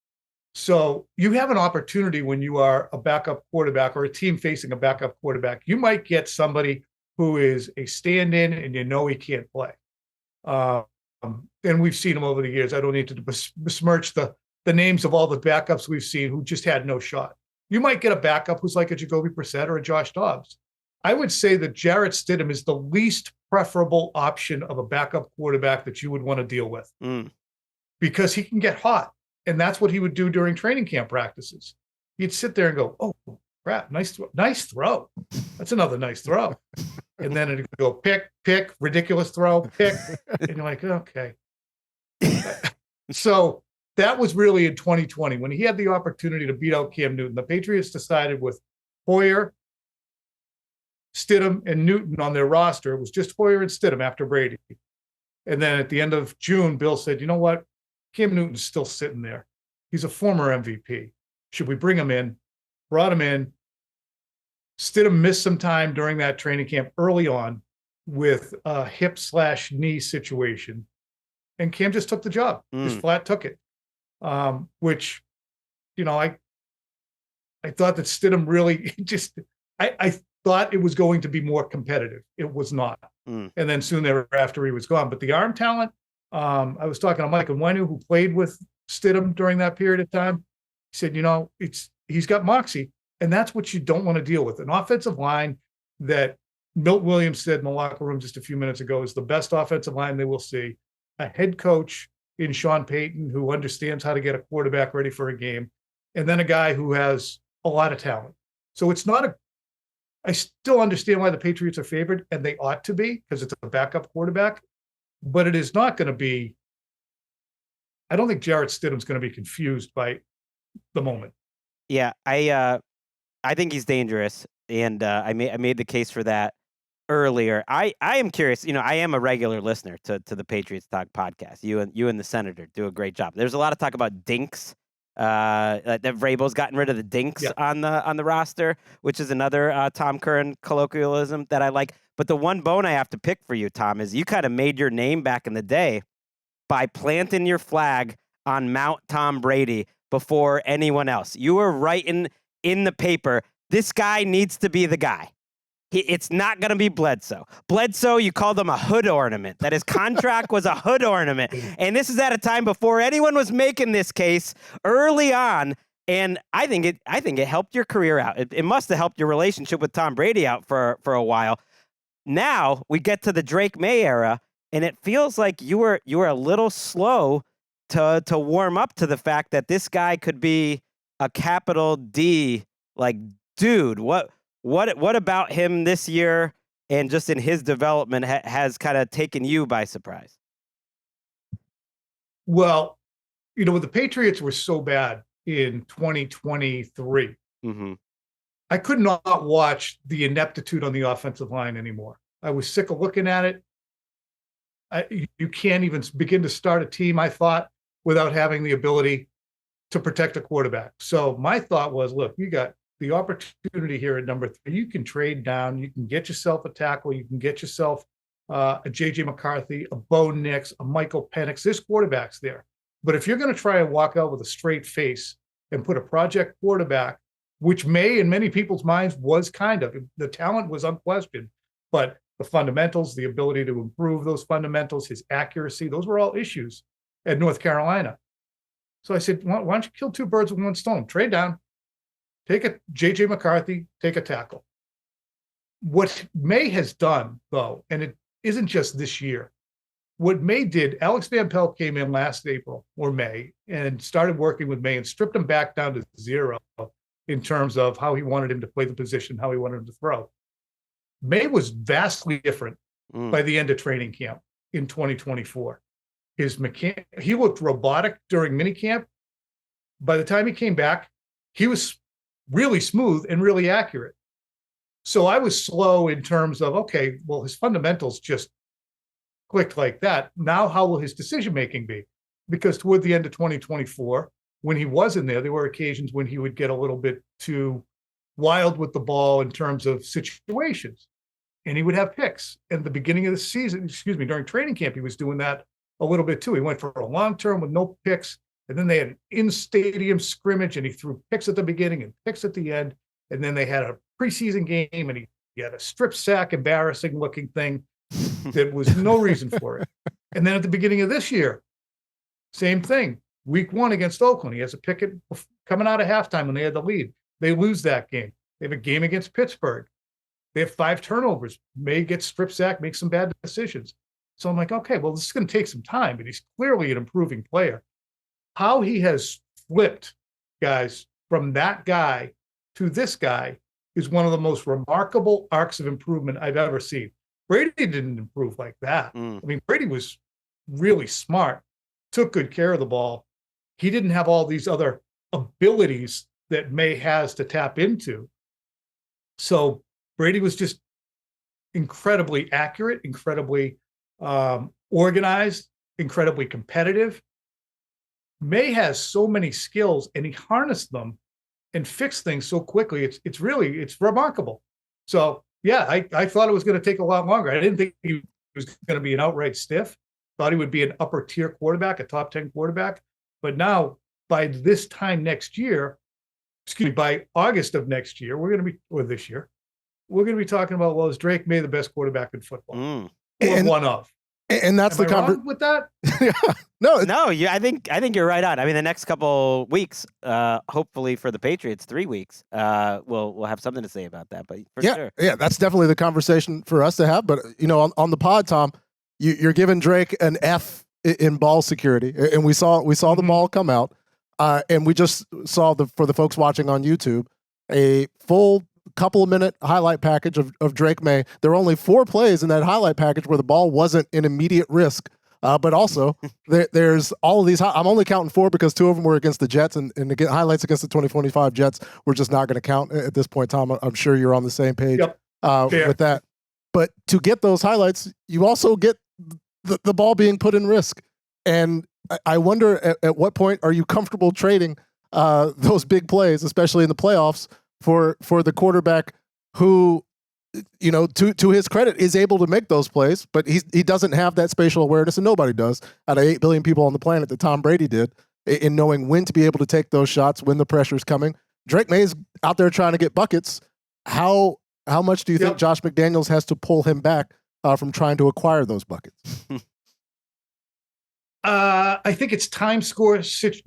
So you have an opportunity when you are a backup quarterback or a team facing a backup quarterback. You might get somebody who is a stand-in and you know he can't play. And we've seen him over the years. I don't need to besmirch the names of all the backups we've seen who just had no shot. You might get a backup who's like a Jacoby Brissett or a Josh Dobbs. I would say that Jarrett Stidham is the least preferable option of a backup quarterback that you would want to deal with because he can get hot. And that's what he would do during training camp practices. He'd sit there and go, oh, crap, nice throw. That's another nice throw. And then it'd go pick, ridiculous throw, pick. And you're like, okay. So that was really in 2020 when he had the opportunity to beat out Cam Newton. The Patriots decided with Hoyer, Stidham, and Newton on their roster. It was just Hoyer and Stidham after Brady. And then at the end of June, Bill said, you know what? Cam Newton's still sitting there. He's a former MVP. Should we bring him in? Brought him in. Stidham missed some time during that training camp early on with a hip/knee situation. And Cam just took the job. Just flat took it. Which, you know, I thought that Stidham really just, I thought it was going to be more competitive. It was not. And then soon thereafter he was gone. But the arm talent, I was talking to Mike Mwenu, who played with Stidham during that period of time. He said, you know, he's got moxie, and that's what you don't want to deal with. An offensive line that Milt Williams said in the locker room just a few minutes ago is the best offensive line they will see. A head coach in Sean Payton who understands how to get a quarterback ready for a game, and then a guy who has a lot of talent. So it's not I still understand why the Patriots are favored, and they ought to be because it's a backup quarterback, but it is not going to be. I don't think Jarrett Stidham's going to be confused by the moment. Yeah, I think he's dangerous, and I made the case for that earlier. I am curious. You know, I am a regular listener to the Patriots Talk podcast. You and the Senator do a great job. There's a lot of talk about dinks. That Vrabel's gotten rid of the dinks on the roster, which is another Tom Curran colloquialism that I like. But the one bone I have to pick for you, Tom, is you kind of made your name back in the day by planting your flag on Mount Tom Brady before anyone else. You were writing in the paper, this guy needs to be the guy. It's not going to be Bledsoe. Bledsoe, you called him a hood ornament, that his contract was a hood ornament. And this is at a time before anyone was making this case early on. And I think it helped your career out. It must have helped your relationship with Tom Brady out for a while. Now we get to the Drake Maye era, and it feels like you were a little slow to warm up to the fact that this guy could be a capital D, like, dude, what about him this year and just in his development has kind of taken you by surprise? Well, you know, the Patriots were so bad in 2023. I could not watch the ineptitude on the offensive line anymore. I was sick of looking at it. You can't even begin to start a team, I thought, without having the ability to protect a quarterback. So my thought was, look, you got the opportunity here at number 3. You can trade down. You can get yourself a tackle. You can get yourself a JJ McCarthy, a Bo Nix, a Michael Penix. There's quarterbacks there. But if you're going to try and walk out with a straight face and put a project quarterback, which Maye in many people's minds was kind of, the talent was unquestioned, but the fundamentals, the ability to improve those fundamentals, his accuracy, those were all issues at North Carolina. So I said, why don't you kill 2 birds with 1 stone? Trade down. Take a JJ McCarthy, take a tackle. What Maye has done, though, and it isn't just this year, what Maye did, Alex Van Pelt came in last April or May and started working with Maye and stripped him back down to 0 in terms of how he wanted him to play the position, how he wanted him to throw. Maye was vastly different by the end of training camp in 2024. He looked robotic during minicamp. By the time he came back, he was really smooth and really accurate. So I was slow in terms of, okay, well, his fundamentals just clicked like that. Now, how will his decision-making be? Because toward the end of 2024, when he was in there were occasions when he would get a little bit too wild with the ball in terms of situations. And he would have picks. At the beginning of the season, during training camp, he was doing that a little bit too. He went for a long term with no picks. And then they had an in-stadium scrimmage, and he threw picks at the beginning and picks at the end. And then they had a preseason game, and he had a strip sack, embarrassing looking thing that was no reason for it. And then at the beginning of this year, same thing. Week 1 against Oakland, he has a pick coming out of halftime when they had the lead. They lose that game. They have a game against Pittsburgh. They have 5 turnovers. Maye gets strip sack, makes some bad decisions. So I'm like, okay, well, this is going to take some time, but he's clearly an improving player. How he has flipped, guys, from that guy to this guy is one of the most remarkable arcs of improvement I've ever seen. Brady didn't improve like that. I mean, Brady was really smart, took good care of the ball. He didn't have all these other abilities that Maye has to tap into. So Brady was just incredibly accurate, incredibly organized, incredibly competitive. Maye has so many skills, and he harnessed them and fixed things so quickly. It's remarkable. So yeah, I thought it was going to take a lot longer. I didn't think he was going to be an outright stiff. Thought he would be an upper tier quarterback, a top 10 quarterback. But now by this time next year, by August of next year, this year, we're going to be talking about, well, is Drake Maye the best quarterback in football? Or one of. And that's Am the I wrong with that? No, I think you're right on. I mean, the next couple weeks, hopefully for the Patriots, 3 weeks, we'll have something to say about that. But for sure, yeah, that's definitely the conversation for us to have. But on the pod, Tom, you're giving Drake an F in ball security, and we saw the ball come out, and we just saw for the folks watching on YouTube a full couple of minute highlight package of Drake Maye. There were only 4 plays in that highlight package where the ball wasn't an immediate risk. But also there's all of these. I'm only counting 4 because 2 of them were against the Jets, and again, highlights against the 2025 Jets we're just not going to count at this point, Tom. I'm sure you're on the same page with that. But to get those highlights, you also get the ball being put in risk. And I wonder at what point are you comfortable trading those big plays, especially in the playoffs, for the quarterback who, to his credit, is able to make those plays, but he doesn't have that spatial awareness, and nobody does out of 8 billion people on the planet that Tom Brady did in knowing when to be able to take those shots when the pressure's coming. Drake Maye's out there trying to get buckets. How much do you think Josh McDaniels has to pull him back from trying to acquire those buckets? I think it's time, score,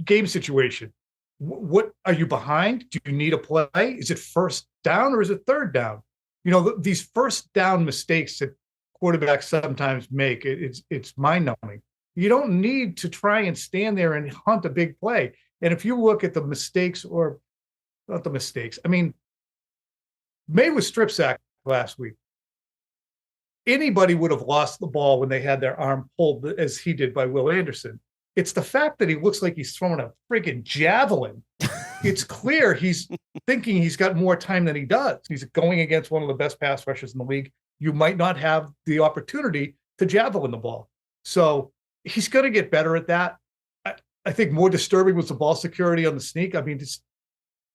game situation. What are you behind? Do you need a play? Is it first down or is it third down? These first down mistakes that quarterbacks sometimes make, it's mind-numbing. You don't need to try and stand there and hunt a big play. And if you look at the mistakes, or not the mistakes, I mean, Maye was strip sacked last week. Anybody would have lost the ball when they had their arm pulled as he did by Will Anderson. It's the fact that he looks like he's throwing a freaking javelin. It's clear he's thinking he's got more time than he does. He's going against one of the best pass rushers in the league. You might not have the opportunity to javelin the ball. So he's going to get better at that. I think more disturbing was the ball security on the sneak. I mean, it's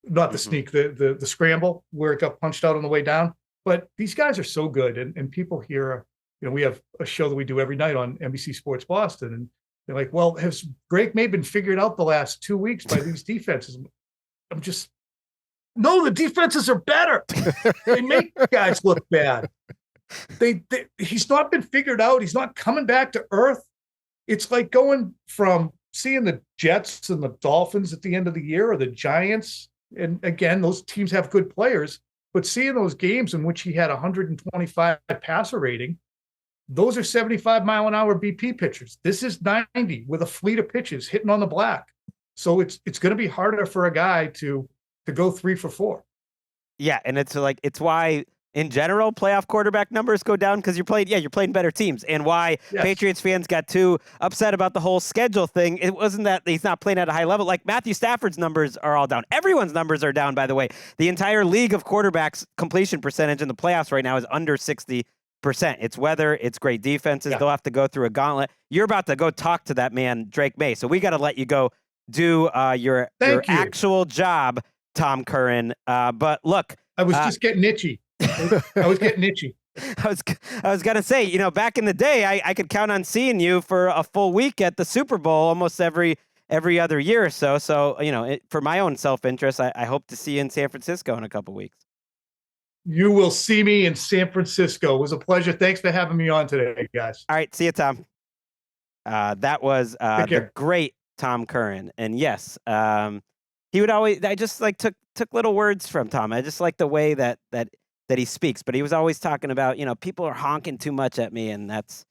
not the sneak, the scramble where it got punched out on the way down. But these guys are so good. And people here, we have a show that we do every night on NBC Sports Boston. And they're like, well, has Drake Maye been figured out the last 2 weeks by these defenses? No, the defenses are better. They make guys look bad. He's not been figured out. He's not coming back to earth. It's like going from seeing the Jets and the Dolphins at the end of the year, or the Giants. And again, those teams have good players, but seeing those games in which he had 125 passer rating, those are 75-mile-an-hour BP pitchers. This is 90 with a fleet of pitches hitting on the black. So it's going to be harder for a guy to go 3 for 4. Yeah, and it's why in general, playoff quarterback numbers go down because you're playing better teams. And why Patriots fans got too upset about the whole schedule thing, it wasn't that he's not playing at a high level. Like Matthew Stafford's numbers are all down. Everyone's numbers are down, by the way. The entire league of quarterbacks completion percentage in the playoffs right now is under 60%. It's weather. It's great defenses. They'll have to go through a gauntlet. You're about to go talk to that man, Drake Maye. So we got to let you go do your actual job, Tom Curran. But look. I was just getting itchy. I was getting itchy. I was gonna say, back in the day, I could count on seeing you for a full week at the Super Bowl almost every other year or so. So, for my own self-interest, I hope to see you in San Francisco in a couple weeks. You will see me in San Francisco. It was a pleasure. Thanks for having me on today, guys. All right, see you, Tom. That was the great Tom Curran, and yes, he would always. I just took little words from Tom. I just like the way that he speaks, but he was always talking about, people are honking too much at me, and that's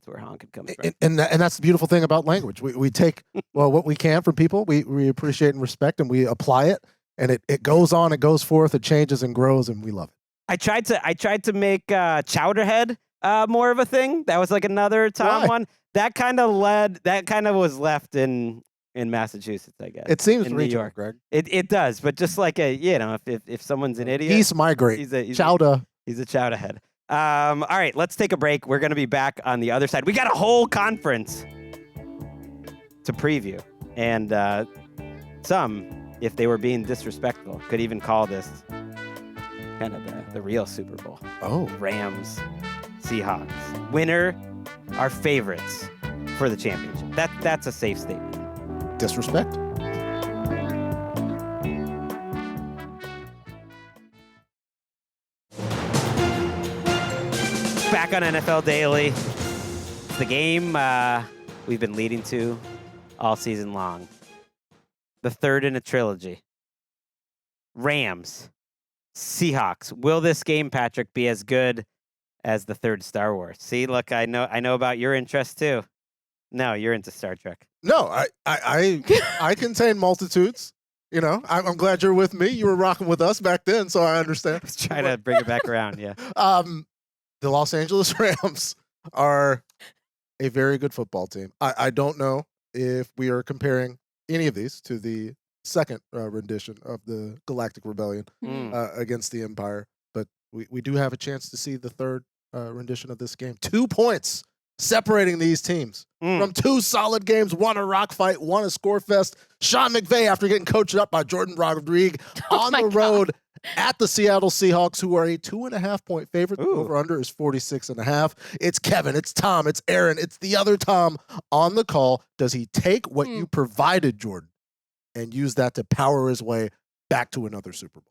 where honking comes from. And that's the beautiful thing about language. We take what we can from people, we appreciate and respect, and we apply it, and it goes on, it goes forth, it changes and grows, and we love it. I tried to make Chowderhead more of a thing. That was like another Tom one. That kind of was left in Massachusetts, I guess. It seems in regional, New York. Greg. It does, but just like if someone's an idiot, East migrate. He's a chowderhead. All right, let's take a break. We're going to be back on the other side. We got a whole conference to preview, and some, if they were being disrespectful, could even call this kind of the real Super Bowl. Oh, Rams-Seahawks. Winner are favorites for the championship. That's a safe statement. Disrespect. Back on NFL Daily. It's the game we've been leading to all season long. The third in a trilogy. Rams, Seahawks. Will this game, Patrick, be as good as the third Star Wars? See, look, I know about your interest too. No, you're into Star Trek. No, I contain multitudes. I'm glad you're with me. You were rocking with us back then, so I understand. I was trying to bring it back around, yeah. The Los Angeles Rams are a very good football team. I don't know if we are comparing any of these to the second rendition of the Galactic Rebellion against the Empire, but we do have a chance to see the third rendition of this game. 2 points separating these teams from 2 solid games, one a rock fight, one a score fest. Sean McVay, after getting coached up by Jourdan Rodrigue on the road at the Seattle Seahawks, who are a 2.5-point favorite. The over-under is 46.5. It's Kevin, it's Tom, it's Aaron, it's the other Tom on the call. Does he take what you provided, Jourdan, and use that to power his way back to another Super Bowl?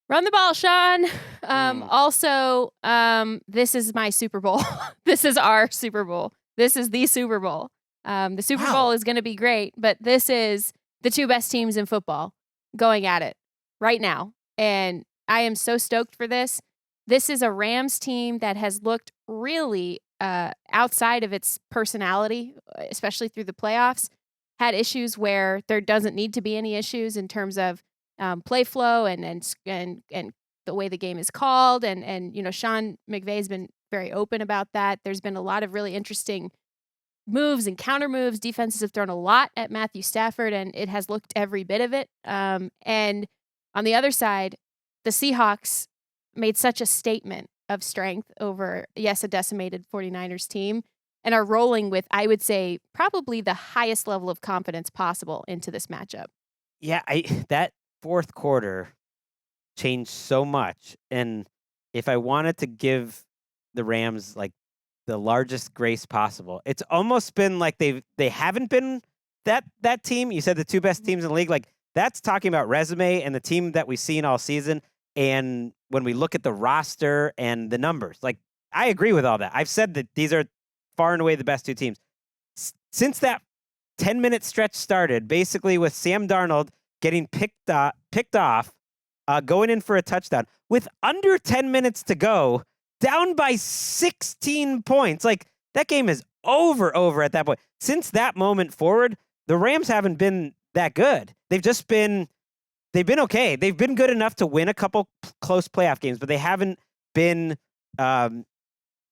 Run the ball, Sean. Also, this is my Super Bowl. This is our Super Bowl. This is the Super Bowl. The Super Bowl is going to be great, but this is the 2 best teams in football going at it right now. And I am so stoked for this. This is a Rams team that has looked really outside of its personality, especially through the playoffs, had issues where there doesn't need to be any issues in terms of play flow and the way the game is called. And Sean McVay has been very open about that. There's been a lot of really interesting moves and counter moves. Defenses have thrown a lot at Matthew Stafford, and it has looked every bit of it. And on the other side, the Seahawks made such a statement of strength over, a decimated 49ers team, and are rolling with, I would say, probably the highest level of confidence possible into this matchup. Yeah, that fourth quarter changed so much. And if I wanted to give the Rams the largest grace possible, it's almost been like they haven't been that team. You said the 2 best teams in the league. That's talking about resume and the team that we've seen all season. And when we look at the roster and the numbers, I agree with all that. I've said that these are far and away the best 2 teams. Since that 10-minute stretch started, basically with Sam Darnold getting picked off, going in for a touchdown, with under 10 minutes to go, down by 16 points. That game is over at that point. Since that moment forward, the Rams haven't been that good. They've just been they've been okay. They've been good enough to win a couple close playoff games, but they haven't been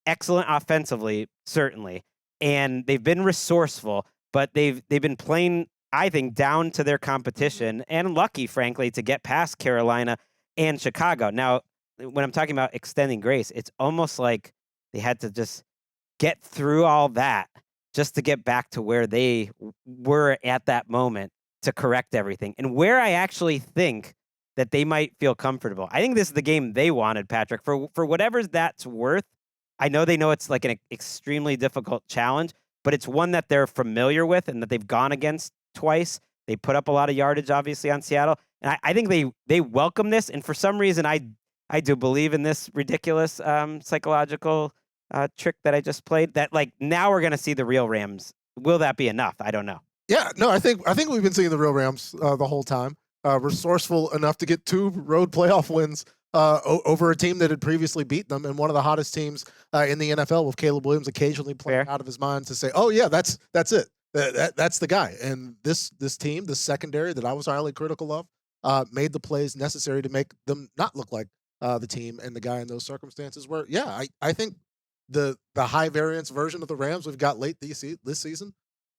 excellent offensively, certainly. And they've been resourceful, but they've been playing, I think, down to their competition and lucky, frankly, to get past Carolina and Chicago. Now, when I'm talking about extending grace, it's almost like they had to just get through all that just to get back to where they were at that moment to correct everything. And where I actually think that they might feel comfortable. I think this is the game they wanted, Patrick, for whatever that's worth. I know they know it's like an extremely difficult challenge, but it's one that they're familiar with and that they've gone against twice. They put up a lot of yardage, obviously, on Seattle. And I think they welcome this. And for some reason, I do believe in this ridiculous psychological trick that I just played, that like now we're going to see the real Rams. Will that be enough? I don't know. Yeah, no, I think we've been seeing the real Rams the whole time. Resourceful enough to get 2 road playoff wins over a team that had previously beat them, and one of the hottest teams in the NFL, with Caleb Williams occasionally playing out of his mind to say, "Oh yeah, that's it. That's the guy." And this team, the secondary that I was highly critical of, made the plays necessary to make them not look like the team and the guy in those circumstances. Where I think the high variance version of the Rams we've got late this season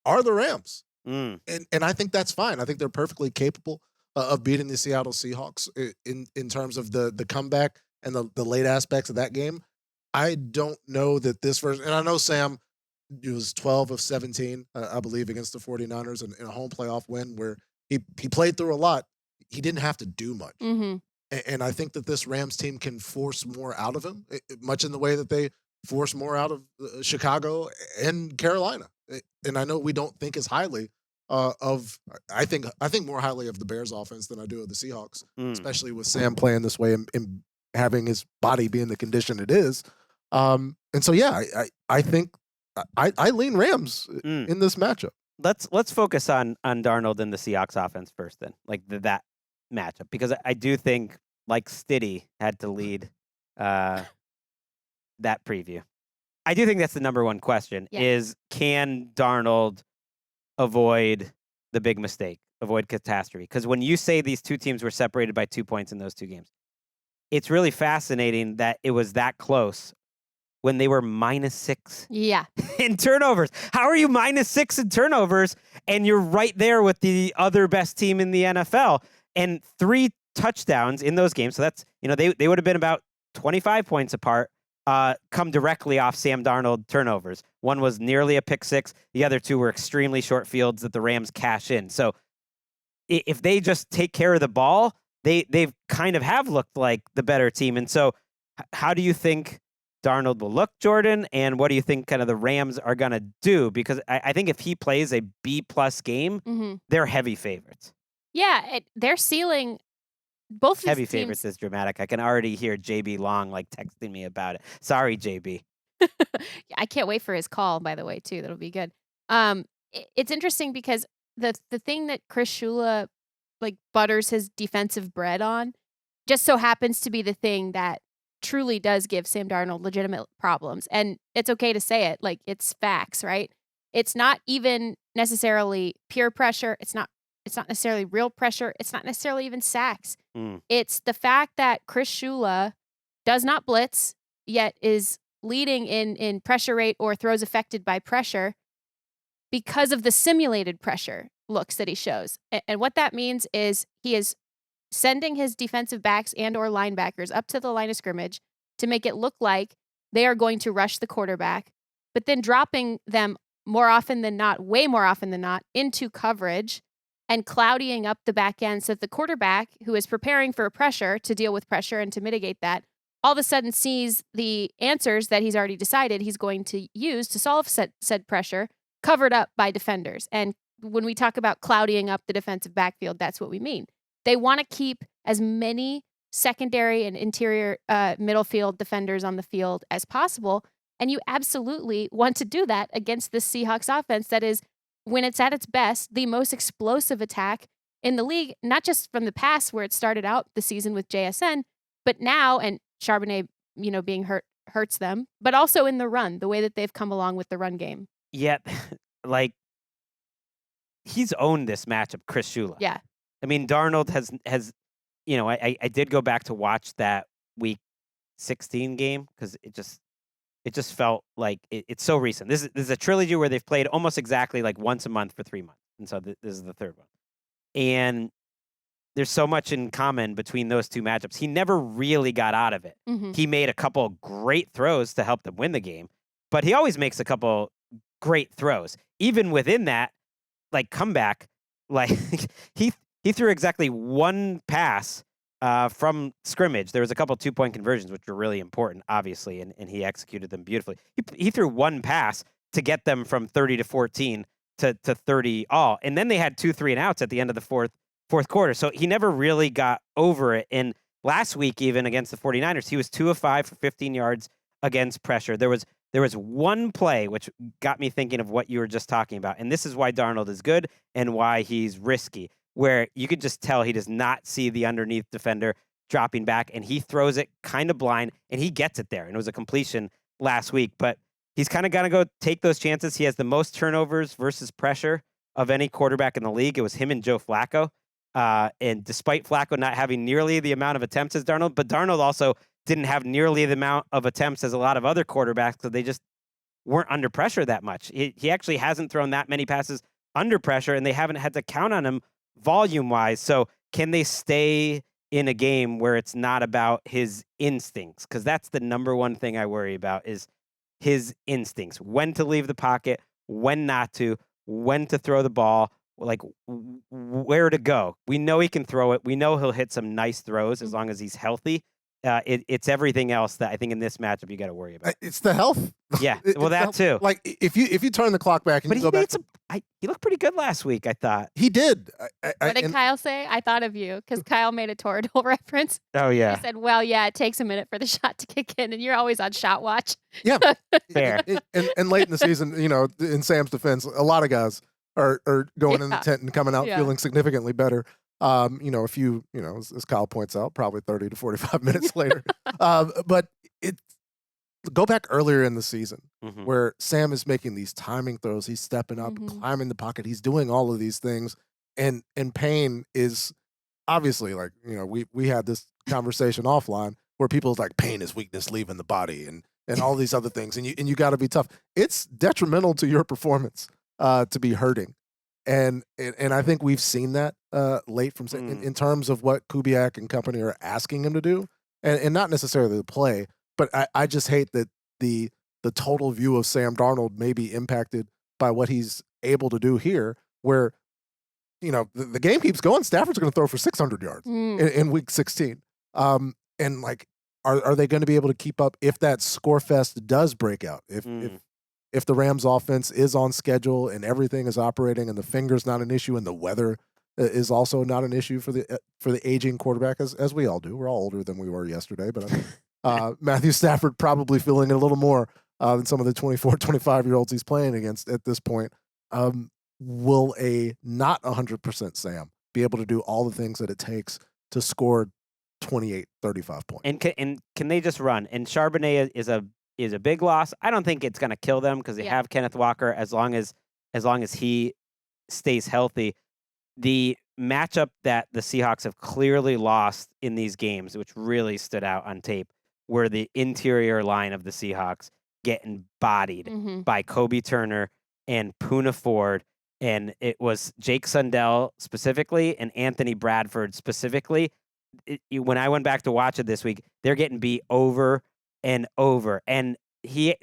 are the Rams. And I think that's fine. I think they're perfectly capable of beating the Seattle Seahawks in terms of the comeback and the late aspects of that game. I don't know that this version, and I know Sam was 12 of 17, I believe, against the 49ers in a home playoff win where he played through a lot. He didn't have to do much. And I think that this Rams team can force more out of him, much in the way that they force more out of Chicago and Carolina. And I know we don't think as highly I think more highly of the Bears offense than I do of the Seahawks, especially with Sam playing this way and having his body be in the condition it is. And so, I think I lean Rams in this matchup. Let's focus on Darnold and the Seahawks offense first, then, like that matchup, because I do think, like Stiddy had to lead that preview. I do think that's the number one question: is can Darnold avoid the big mistake, avoid catastrophe? Because when you say these two teams were separated by 2 points in those 2 games, it's really fascinating that it was that close when they were -6 in turnovers. How are you -6 in turnovers and you're right there with the other best team in the NFL? And 3 touchdowns in those games, so that's, they would have been about 25 points apart, come directly off Sam Darnold turnovers. One was nearly a pick 6. The other 2 were extremely short fields that the Rams cash in. So if they just take care of the ball, they've kind of have looked like the better team. And so how do you think Darnold will look, Jourdan? And what do you think kind of the Rams are going to do? Because I think if he plays a B+ game, they're heavy favorites. Yeah, their ceiling. Both heavy teams, favorites is dramatic. I can already hear JB Long like texting me about it. Sorry, JB. I can't wait for his call, by the way, too. That'll be good. It's interesting because the thing that Chris Shula like butters his defensive bread on just so happens to be the thing that truly does give Sam Darnold legitimate problems. And it's okay to say it. Like, it's facts, right? It's not even necessarily peer pressure. It's not necessarily real pressure. It's not necessarily even sacks. It's the fact that Chris Shula does not blitz, yet is leading in pressure rate or throws affected by pressure because of the simulated pressure looks that he shows. And what that means is he is sending his defensive backs and or linebackers up to the line of scrimmage to make it look like they are going to rush the quarterback, but then dropping them more often than not, way more often than not, into coverage and cloudying up the back end so that the quarterback, who is preparing for pressure to deal with pressure and to mitigate that, all of a sudden sees the answers that he's already decided he's going to use to solve said pressure covered up by defenders. And when we talk about cloudying up the defensive backfield, that's what we mean. They want to keep as many secondary and interior middle field defenders on the field as possible. And you absolutely want to do that against the Seahawks offense that is, when it's at its best, the most explosive attack in the league, not just from the past where it started out the season with JSN, but now, and Charbonnet, being hurts them, but also in the run, the way that they've come along with the run game. Yeah, like, he's owned this matchup, Chris Shula. Yeah. I mean, Darnold has I did go back to watch that week 16 game because it just felt like it's so recent. This is a trilogy where they've played almost exactly like once a month for 3 months. And so this is the third one. And there's so much in common between those two matchups. He never really got out of it. Mm-hmm. He made a couple great throws to help them win the game, but he always makes a couple great throws. Even within that, like comeback, like he threw exactly one pass from scrimmage. There was a couple 2-point conversions, which were really important, obviously, and he executed them beautifully. He threw one pass to get them from 30 to 14 to 30 all, and then they had 2 3-and-outs at the end of the fourth quarter. So he never really got over it. And last week, even against the 49ers, he was 2 of 5 for 15 yards against pressure. There was one play which got me thinking of what you were just talking about, and this is why Darnold is good and why he's risky, where you could just tell he does not see the underneath defender dropping back, and he throws it kind of blind, and he gets it there. And it was a completion last week, but he's kind of got to go take those chances. He has the most turnovers versus pressure of any quarterback in the league. It was him and Joe Flacco. And despite Flacco not having nearly the amount of attempts as Darnold, but Darnold also didn't have nearly the amount of attempts as a lot of other quarterbacks because they just weren't under pressure that much. He actually hasn't thrown that many passes under pressure, and they haven't had to count on him volume-wise. So can they stay in a game where it's not about his instincts? Because that's the number one thing I worry about is his instincts. When to leave the pocket, when not to, when to throw the ball, like where to go. We know he can throw it. We know he'll hit some nice throws as long as he's healthy. It's everything else that I think in this matchup you got to worry about. It's the health. Yeah, well, that too. Like if you turn the clock back and but you go back, he looked pretty good last week. I thought he did. What did Kyle say? I thought of you because Kyle made a Toradol reference. Oh yeah. He said, "Well, yeah, it takes a minute for the shot to kick in, and you're always on shot watch." Yeah, fair. And late in the season, in Sam's defense, a lot of guys are going in the tent and coming out feeling significantly better. A few, as Kyle points out, probably 30 to 45 minutes later. But go back earlier in the season where Sam is making these timing throws. He's stepping up, climbing the pocket. He's doing all of these things. And Payne is obviously like, we had this conversation offline where people's like Payne is weakness leaving the body and all these other things. And you got to be tough. It's detrimental to your performance to be hurting. And I think we've seen that late from in terms of what Kubiak and company are asking him to do, and not necessarily the play, but I just hate that the total view of Sam Darnold may be impacted by what he's able to do here, where the game keeps going. Stafford's going to throw for 600 yards in week 16, and like are they going to be able to keep up if that score fest does break out? If the Rams offense is on schedule and everything is operating and the finger's not an issue and the weather is also not an issue for the aging quarterback, as we all do. We're all older than we were yesterday, but Matthew Stafford probably feeling it a little more than some of the 24, 25-year-olds he's playing against at this point. Will a not 100% Sam be able to do all the things that it takes to score 28, 35 points? And can they just run? And Charbonnet is a big loss. I don't think it's going to kill them because they have Kenneth Walker as long as he stays healthy. The matchup that the Seahawks have clearly lost in these games, which really stood out on tape, were the interior line of the Seahawks getting bodied by Kobe Turner and Poona Ford. And it was Jake Sundell specifically and Anthony Bradford specifically. When I went back to watch it this week, they're getting beat over and over. And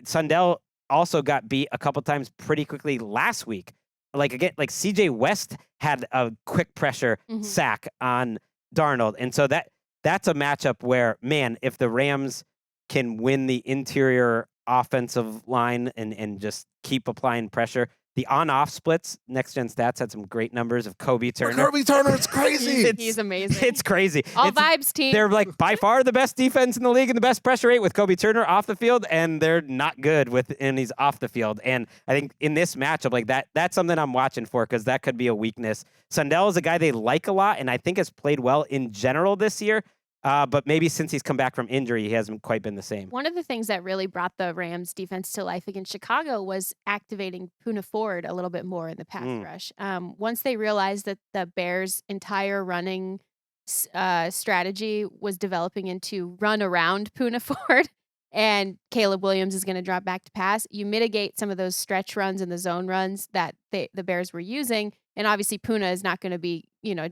Sundell also got beat a couple times pretty quickly last week. Like CJ West had a quick pressure sack on Darnold. And so that's a matchup where, man, if the Rams can win the interior offensive line and just keep applying pressure. The on-off splits, Next Gen Stats had some great numbers of Kobe Turner. Kobe Turner, it's crazy. He's amazing. It's crazy. Vibes team. They're like by far the best defense in the league and the best pressure rate with Kobe Turner off the field, and they're not good when he's off the field. And I think in this matchup, like that's something I'm watching for because that could be a weakness. Sundell is a guy they like a lot, and I think has played well in general this year. But maybe since he's come back from injury, he hasn't quite been the same. One of the things that really brought the Rams defense to life against Chicago was activating Poona Ford a little bit more in the pass rush. Once they realized that the Bears' entire running strategy was developing into run around Poona Ford and Caleb Williams is going to drop back to pass, you mitigate some of those stretch runs and the zone runs that the Bears were using. And obviously Poona is not going to be,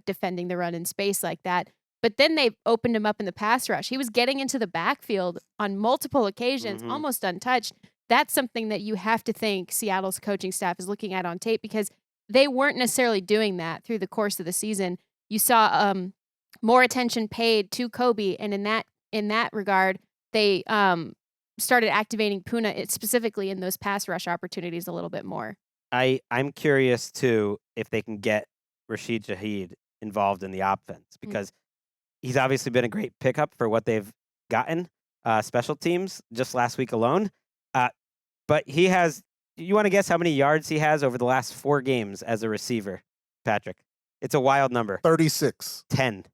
defending the run in space like that. But then they opened him up in the pass rush. He was getting into the backfield on multiple occasions, almost untouched. That's something that you have to think Seattle's coaching staff is looking at on tape because they weren't necessarily doing that through the course of the season. You saw more attention paid to Kobe, and in that regard, they started activating Poona specifically in those pass rush opportunities a little bit more. I'm curious too if they can get Rasheed Shaheed involved in the offense because he's obviously been a great pickup for what they've gotten, special teams, just last week alone. But he has, you want to guess how many yards he has over the last 4 games as a receiver, Patrick? It's a wild number. 36. 10.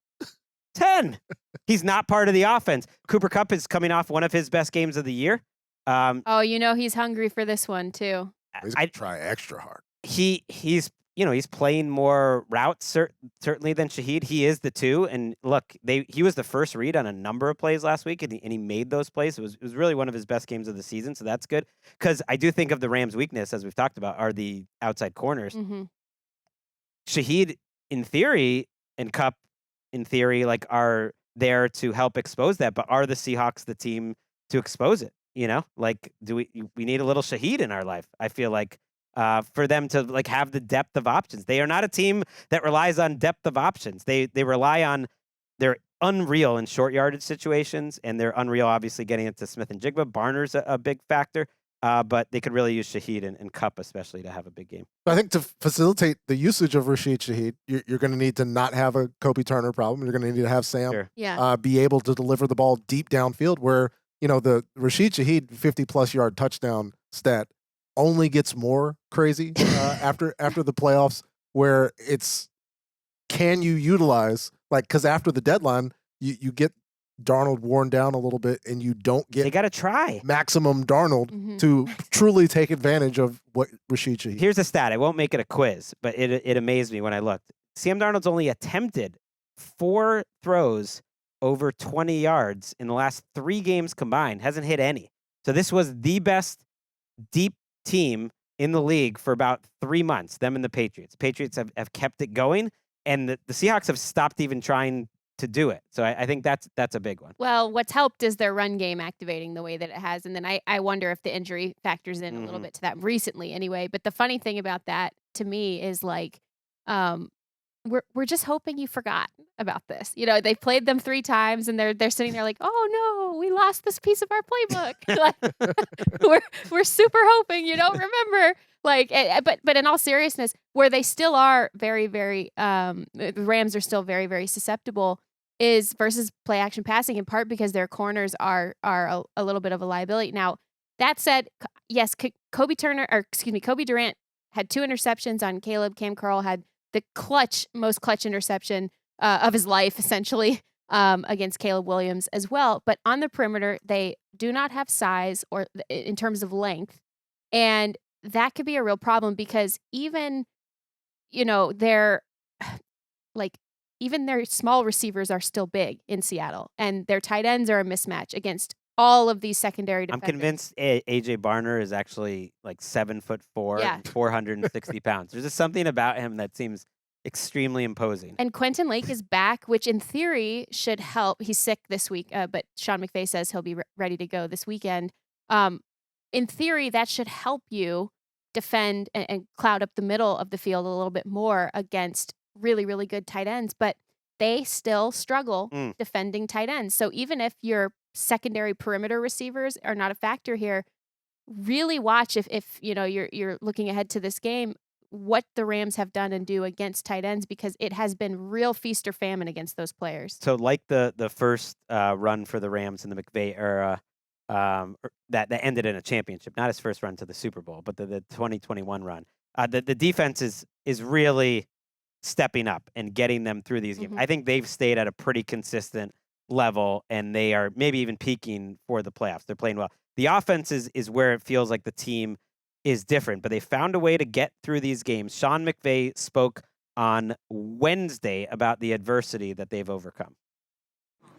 10! He's not part of the offense. Cooper Kupp is coming off one of his best games of the year. He's hungry for this one, too. He's going to try extra hard. He's playing more routes certainly than Shaheed. He is the 2, and look, he was the first read on a number of plays last week, and he made those plays. It was really one of his best games of the season, so that's good. Because I do think of the Rams' weakness, as we've talked about, are the outside corners. Shaheed, in theory, and Kupp, in theory, are there to help expose that, but are the Seahawks the team to expose it? Do we need a little Shaheed in our life? I feel like. For them to have the depth of options. They are not a team that relies on depth of options. They rely on they're unreal in short yardage situations, and they're unreal obviously getting into Smith and Jigba. Barner's a big factor, but they could really use Shaheed and Kupp especially to have a big game. I think to facilitate the usage of Rasheed Shaheed, you're going to need to not have a Kobe Turner problem. You're going to need to have Sam be able to deliver the ball deep downfield where, the Rasheed Shaheed 50-plus yard touchdown stat only gets more crazy after the playoffs, where it's can you utilize because after the deadline you get Darnold worn down a little bit and you don't get they got to try maximum Darnold to truly take advantage of what Rasheed Shaheed. Here's a stat. I won't make it a quiz, but it amazed me when I looked. Sam Darnold's only attempted 4 throws over 20 yards in the last 3 games combined. Hasn't hit any. So this was the best deep team in the league for about 3 months, them and the Patriots. Patriots have kept it going, and the Seahawks have stopped even trying to do it. So I think that's a big one. Well, what's helped is their run game activating the way that it has, and then I wonder if the injury factors in a little bit to that recently anyway. But the funny thing about that to me is we're just hoping you forgot about this. They played them 3 times and they're sitting there like, oh no, we lost this piece of our playbook. we're super hoping you don't remember. But in all seriousness, where they still are very, very the Rams are still very, very susceptible is versus play action passing, in part because their corners are a little bit of a liability. Now, that said, yes, Kobe Durant had 2 interceptions on Caleb. Cam Curl had the most clutch interception of his life, essentially, against Caleb Williams as well. But on the perimeter, they do not have size or in terms of length. And that could be a real problem because even their small receivers are still big in Seattle. And their tight ends are a mismatch against all of these secondary defenders. I'm convinced AJ Barner is actually 7'4" and 460 pounds. There's just something about him that seems extremely imposing. And Quentin Lake is back, which in theory should help. He's sick this week, but Sean McVay says he'll be ready to go this weekend. In theory, that should help you defend and cloud up the middle of the field a little bit more against really, really good tight ends. But they still struggle defending tight ends. So even if your secondary perimeter receivers are not a factor here, really watch if you're looking ahead to this game, what the Rams have done and do against tight ends, because it has been real feast or famine against those players. So the first run for the Rams in the McVay era that ended in a championship, not his first run to the Super Bowl, but the 2021 run. The defense is really stepping up and getting them through these games. I think they've stayed at a pretty consistent level, and they are maybe even peaking for the playoffs. They're playing well. The offense is where it feels like the team is different, but they found a way to get through these games. Sean McVay spoke on Wednesday about the adversity that they've overcome.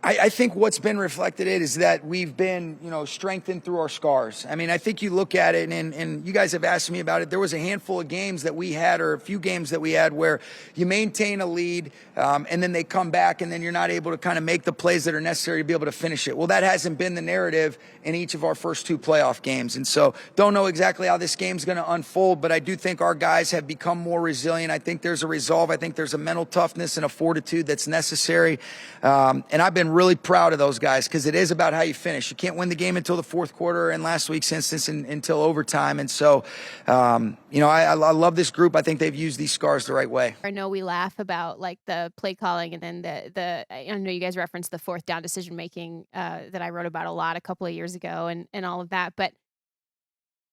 I think what's been reflected is that we've been, strengthened through our scars. I mean, I think you look at it, and you guys have asked me about it. There was a handful of games that we had, or a few games that we had, where you maintain a lead, and then they come back, and then you're not able to kind of make the plays that are necessary to be able to finish it. Well, that hasn't been the narrative in each of our first 2 playoff games. And so don't know exactly how this game's going to unfold, but I do think our guys have become more resilient. I think there's a resolve. I think there's a mental toughness and a fortitude that's necessary. And I've been really proud of those guys, because it is about how you finish. You can't win the game until the fourth quarter, and last week's instance until overtime. And so, I love this group. I think they've used these scars the right way. I know we laugh about like the play calling, and then I know you guys referenced the 4th down decision making that I wrote about a lot a couple of years ago, and all of that. But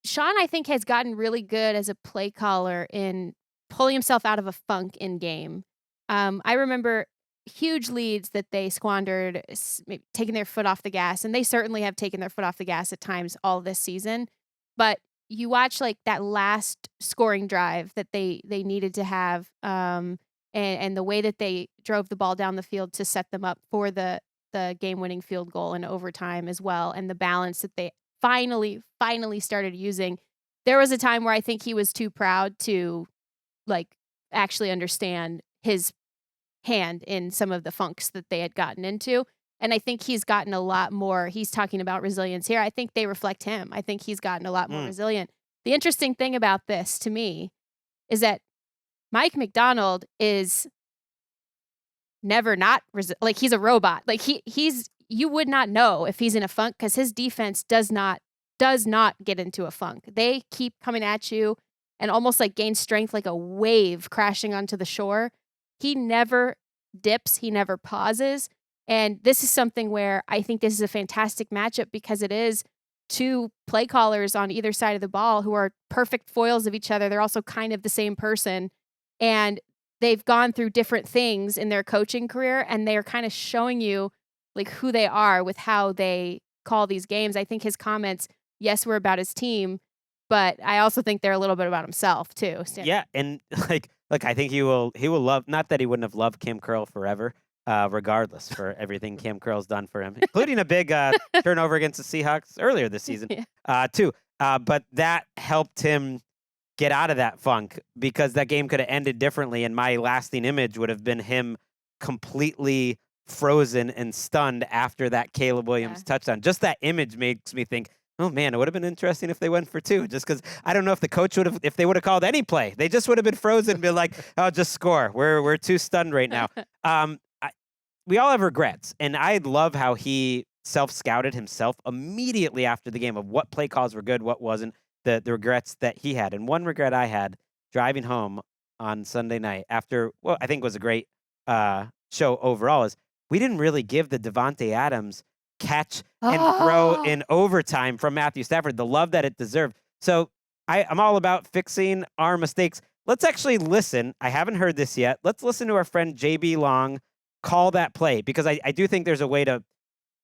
Sean, I think, has gotten really good as a play caller in pulling himself out of a funk in game. I remember huge leads that they squandered, taking their foot off the gas, and they certainly have taken their foot off the gas at times all this season. But you watch like that last scoring drive that they needed to have, and the way that they drove the ball down the field to set them up for the game-winning field goal in overtime as well, and the balance that they finally started using. There was a time where I think he was too proud to like actually understand his hand in some of the funks that they had gotten into. And I think he's gotten a lot more. He's talking about resilience here. I think they reflect him. I think he's gotten a lot more resilient. The interesting thing about this to me is that Mike McDaniel is never not like he's a robot. Like he's you would not know if he's in a funk, because his defense does not get into a funk. They keep coming at you and almost like gain strength like a wave crashing onto the shore. He never dips. He never pauses. And this is something where I think this is a fantastic matchup, because it is 2 play callers on either side of the ball who are perfect foils of each other. They're also kind of the same person. And they've gone through different things in their coaching career, and they're kind of showing you like who they are with how they call these games. I think his comments, yes, were about his team, but I also think they're a little bit about himself too. Yeah, and look, I think he will love, not that he wouldn't have loved Kim Curl forever, regardless for everything Kim Curl's done for him, including a big turnover against the Seahawks earlier this season, too. But that helped him get out of that funk, because that game could have ended differently, and my lasting image would have been him completely frozen and stunned after that Caleb Williams touchdown. Just that image makes me think, oh man, it would have been interesting if they went for 2, just because I don't know if the coach would have, if they would have called any play. They just would have been frozen and been like, oh, just score. We're too stunned right now. We all have regrets, and I love how he self-scouted himself immediately after the game of what play calls were good, what wasn't, the regrets that he had. And one regret I had driving home on Sunday night after what I think was a great show overall is we didn't really give the Davante Adams catch and throw in overtime from Matthew Stafford the love that it deserved. So I'm all about fixing our mistakes. Let's actually listen. I haven't heard this yet. Let's listen to our friend JB Long call that play, because I do think there's a way to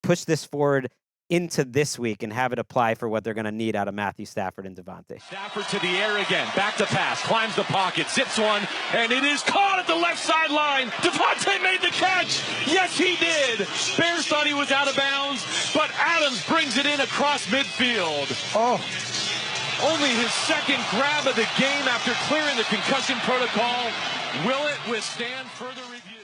push this forward into this week and have it apply for what they're going to need out of Matthew Stafford and Davante. Stafford to the air again, back to pass, climbs the pocket, zips one, and it is caught at the left sideline. Davante made the catch. Yes, he did. Bears thought he was out of bounds, but Adams brings it in across midfield. Only his second grab of the game after clearing the concussion protocol. Will it withstand further review?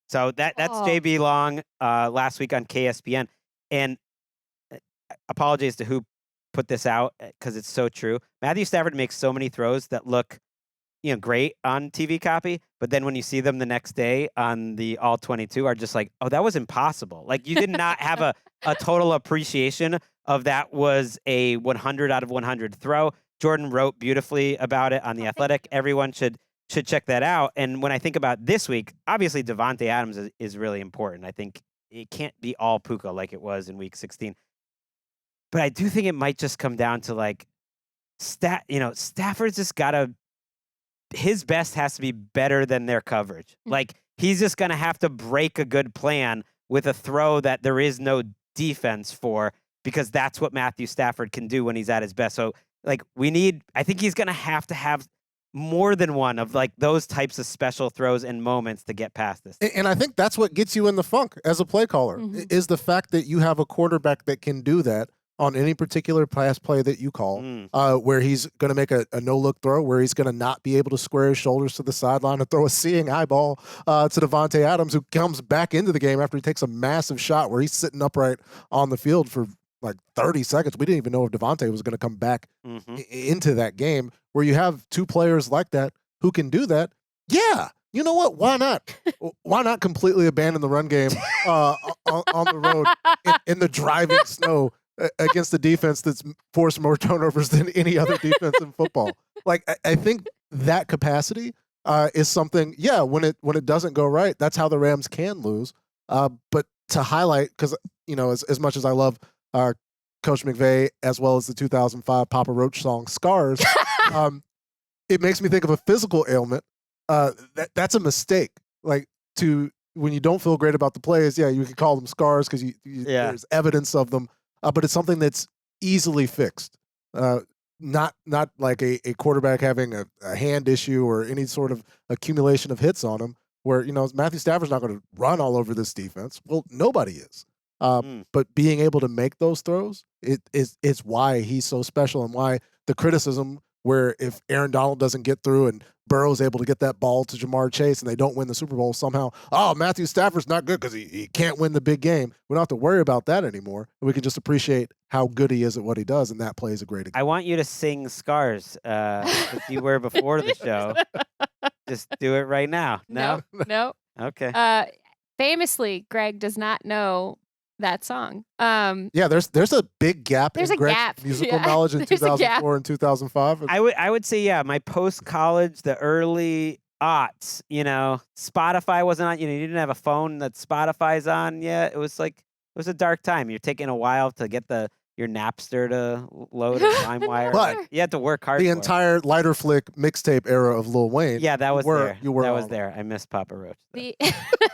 So that's JB Long last week on KSPN. And apologies to who put this out, because it's so true. Matthew Stafford makes so many throws that look, great on TV copy, but then when you see them the next day on the All 22 are just like, oh, that was impossible. Like, you did not have a total appreciation of that was a 100 out of 100 throw. Jourdan wrote beautifully about it on The Athletic. Everyone should check that out. And when I think about this week, obviously Davante Adams is really important. I think it can't be all Puka like it was in week 16. But I do think it might just come down to like Stafford's just his best has to be better than their coverage. Like, he's just going to have to break a good plan with a throw that there is no defense for, because that's what Matthew Stafford can do when he's at his best. So like I think he's going to have more than one of like those types of special throws and moments to get past this. And I think that's what gets you in the funk as a play caller, is the fact that you have a quarterback that can do that on any particular pass play that you call, where he's going to make a no-look throw, where he's going to not be able to square his shoulders to the sideline and throw a seeing eyeball to Davante Adams, who comes back into the game after he takes a massive shot where he's sitting upright on the field for like 30 seconds. We didn't even know if Davante was going to come back into that game, where you have two players like that who can do that. Yeah. You know what? Why not? Why not completely abandon the run game on the road in the driving snow against the defense that's forced more turnovers than any other defense in football? Like, I think that capacity is something, when it doesn't go right, that's how the Rams can lose. But to highlight, because, as much as I love Coach McVay, as well as the 2005 Papa Roach song Scars, it makes me think of a physical ailment. That's a mistake. Like, when you don't feel great about the plays, you can call them scars because there's evidence of them. But it's something that's easily fixed. Not like a quarterback having a hand issue or any sort of accumulation of hits on him, where Matthew Stafford's not going to run all over this defense. Well, nobody is. But being able to make those throws, it's why he's so special, and why the criticism, where if Aaron Donald doesn't get through and Burrow's able to get that ball to Jamar Chase and they don't win the Super Bowl somehow, Matthew Stafford's not good because he can't win the big game. We don't have to worry about that anymore. We can just appreciate how good he is at what he does, and that plays a great example. I want you to sing Scars if you were before the show. Just do it right now. No? Okay. Famously, Gregg does not know that song. There's a big gap in Gregg's musical knowledge in 2004 and 2005. I would say, my post-college, the early aughts, Spotify wasn't on, you didn't have a phone that Spotify's on yet. It was a dark time. You're taking a while to get your Napster to load a LimeWire. But you had to work hard. The for entire Lighter Flick mixtape era of Lil Wayne. Yeah, that was there. You were that was there. I missed Papa Roach.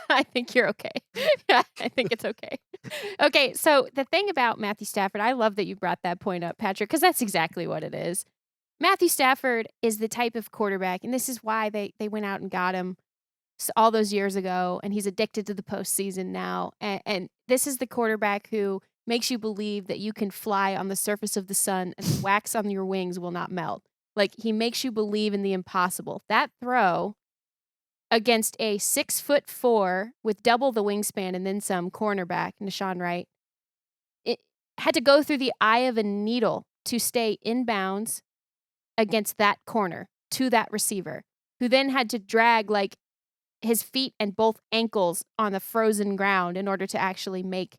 I think you're okay. Yeah, I think it's okay. Okay, so the thing about Matthew Stafford, I love that you brought that point up, Patrick, because that's exactly what it is. Matthew Stafford is the type of quarterback, and this is why they went out and got him all those years ago, and he's addicted to the postseason now. And this is the quarterback who makes you believe that you can fly on the surface of the sun and the wax on your wings will not melt. Like, he makes you believe in the impossible. That throw against a 6'4" with double the wingspan and then some cornerback, Nashawn Wright, it had to go through the eye of a needle to stay in bounds against that corner to that receiver, who then had to drag like his feet and both ankles on the frozen ground in order to actually make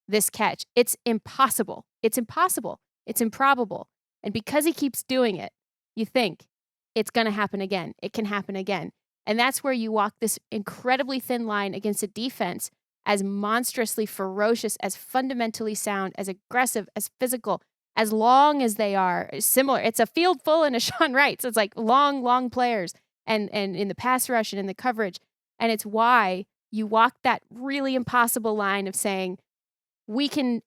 this catch. It's impossible. It's impossible. It's improbable. And because he keeps doing it, you think it's going to happen again. It can happen again. And that's where you walk this incredibly thin line against a defense as monstrously ferocious, as fundamentally sound, as aggressive, as physical, as long as they are. Similar. It's a field full and a Nashawn Wright. So it's like long players and in the pass rush and in the coverage. And it's why you walk that really impossible line of saying, we can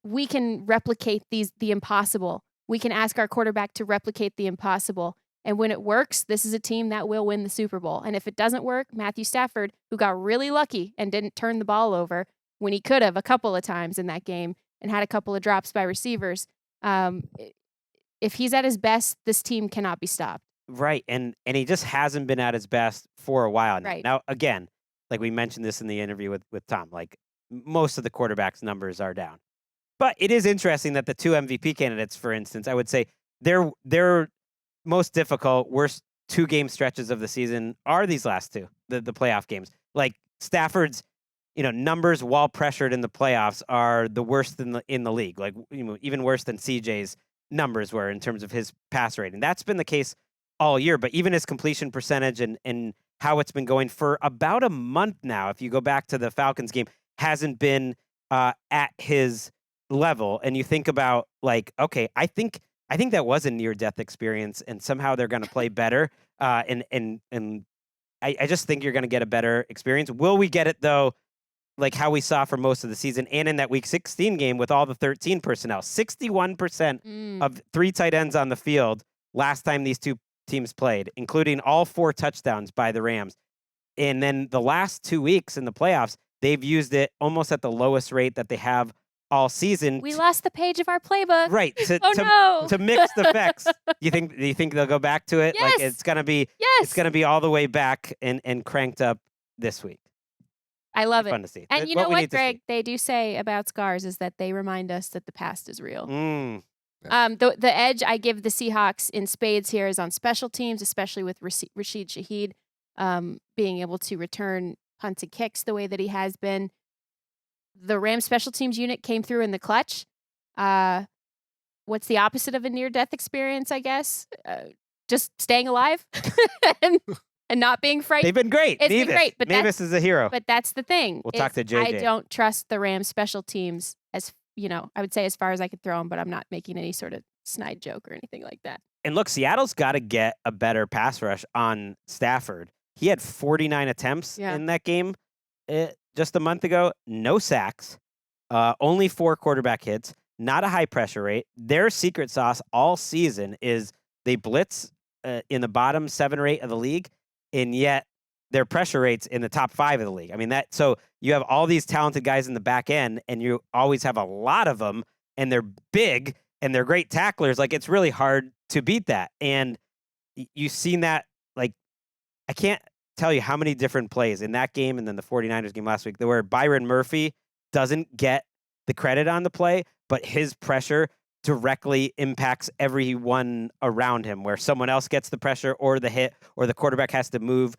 replicate the impossible. We can ask our quarterback to replicate the impossible. And when it works, this is a team that will win the Super Bowl. And if it doesn't work, Matthew Stafford, who got really lucky and didn't turn the ball over when he could have a couple of times in that game and had a couple of drops by receivers, if he's at his best, this team cannot be stopped. Right. And he just hasn't been at his best for a while now. Right. Now, again, like we mentioned this in the interview with Tom, like most of the quarterbacks' numbers are down. But it is interesting that the two MVP candidates, for instance, I would say their most difficult, worst 2-game stretches of the season are these last two, the playoff games. Like Stafford's, numbers while pressured in the playoffs are the worst in the league. Like, even worse than CJ's numbers were in terms of his pass rating. That's been the case all year, but even his completion percentage and how it's been going for about a month now, if you go back to the Falcons game, hasn't been at his level. And you think about like, okay, I think that was a near-death experience, and somehow they're going to play better. And I just think you're going to get a better experience. Will we get it though? like how we saw for most of the season, and in that Week 16 game with all the 13 personnel. 61% of 3 tight ends on the field last time these two teams played, including all 4 touchdowns by the Rams. And then the last 2 weeks in the playoffs, they've used it almost at the lowest rate that they have all season. We lost the page of our playbook. Right. No. To mixed effects. Do you think they'll go back to it? Yes. Like it's gonna be all the way back and cranked up this week. I love it. Fun to see. And you What know we what, need to see. Greg? They do say about scars is that they remind us that the past is real. Mm. The edge I give the Seahawks in spades here is on special teams, especially with Rasheed Shaheed being able to return punts and kicks the way that he has been. The Rams special teams unit came through in the clutch. What's the opposite of a near-death experience, I guess? Just staying alive and not being frightened. They've been great. It's been great, but Mavis is a hero. But that's the thing. We'll talk to JJ. I don't trust the Rams special teams as, I would say as far as I could throw them, but I'm not making any sort of snide joke or anything like that. And look, Seattle's got to get a better pass rush on Stafford. He had 49 attempts in that game just a month ago. No sacks, only 4 quarterback hits, not a high pressure rate. Their secret sauce all season is they blitz in the bottom 7 or 8 of the league, and yet their pressure rate's in the top 5 of the league. I mean, so you have all these talented guys in the back end, and you always have a lot of them, and they're big, and they're great tacklers. Like, it's really hard to beat that. And you've seen that, like, I can't tell you how many different plays in that game and then the 49ers game last week where Byron Murphy doesn't get the credit on the play, but his pressure directly impacts everyone around him, where someone else gets the pressure or the hit or the quarterback has to move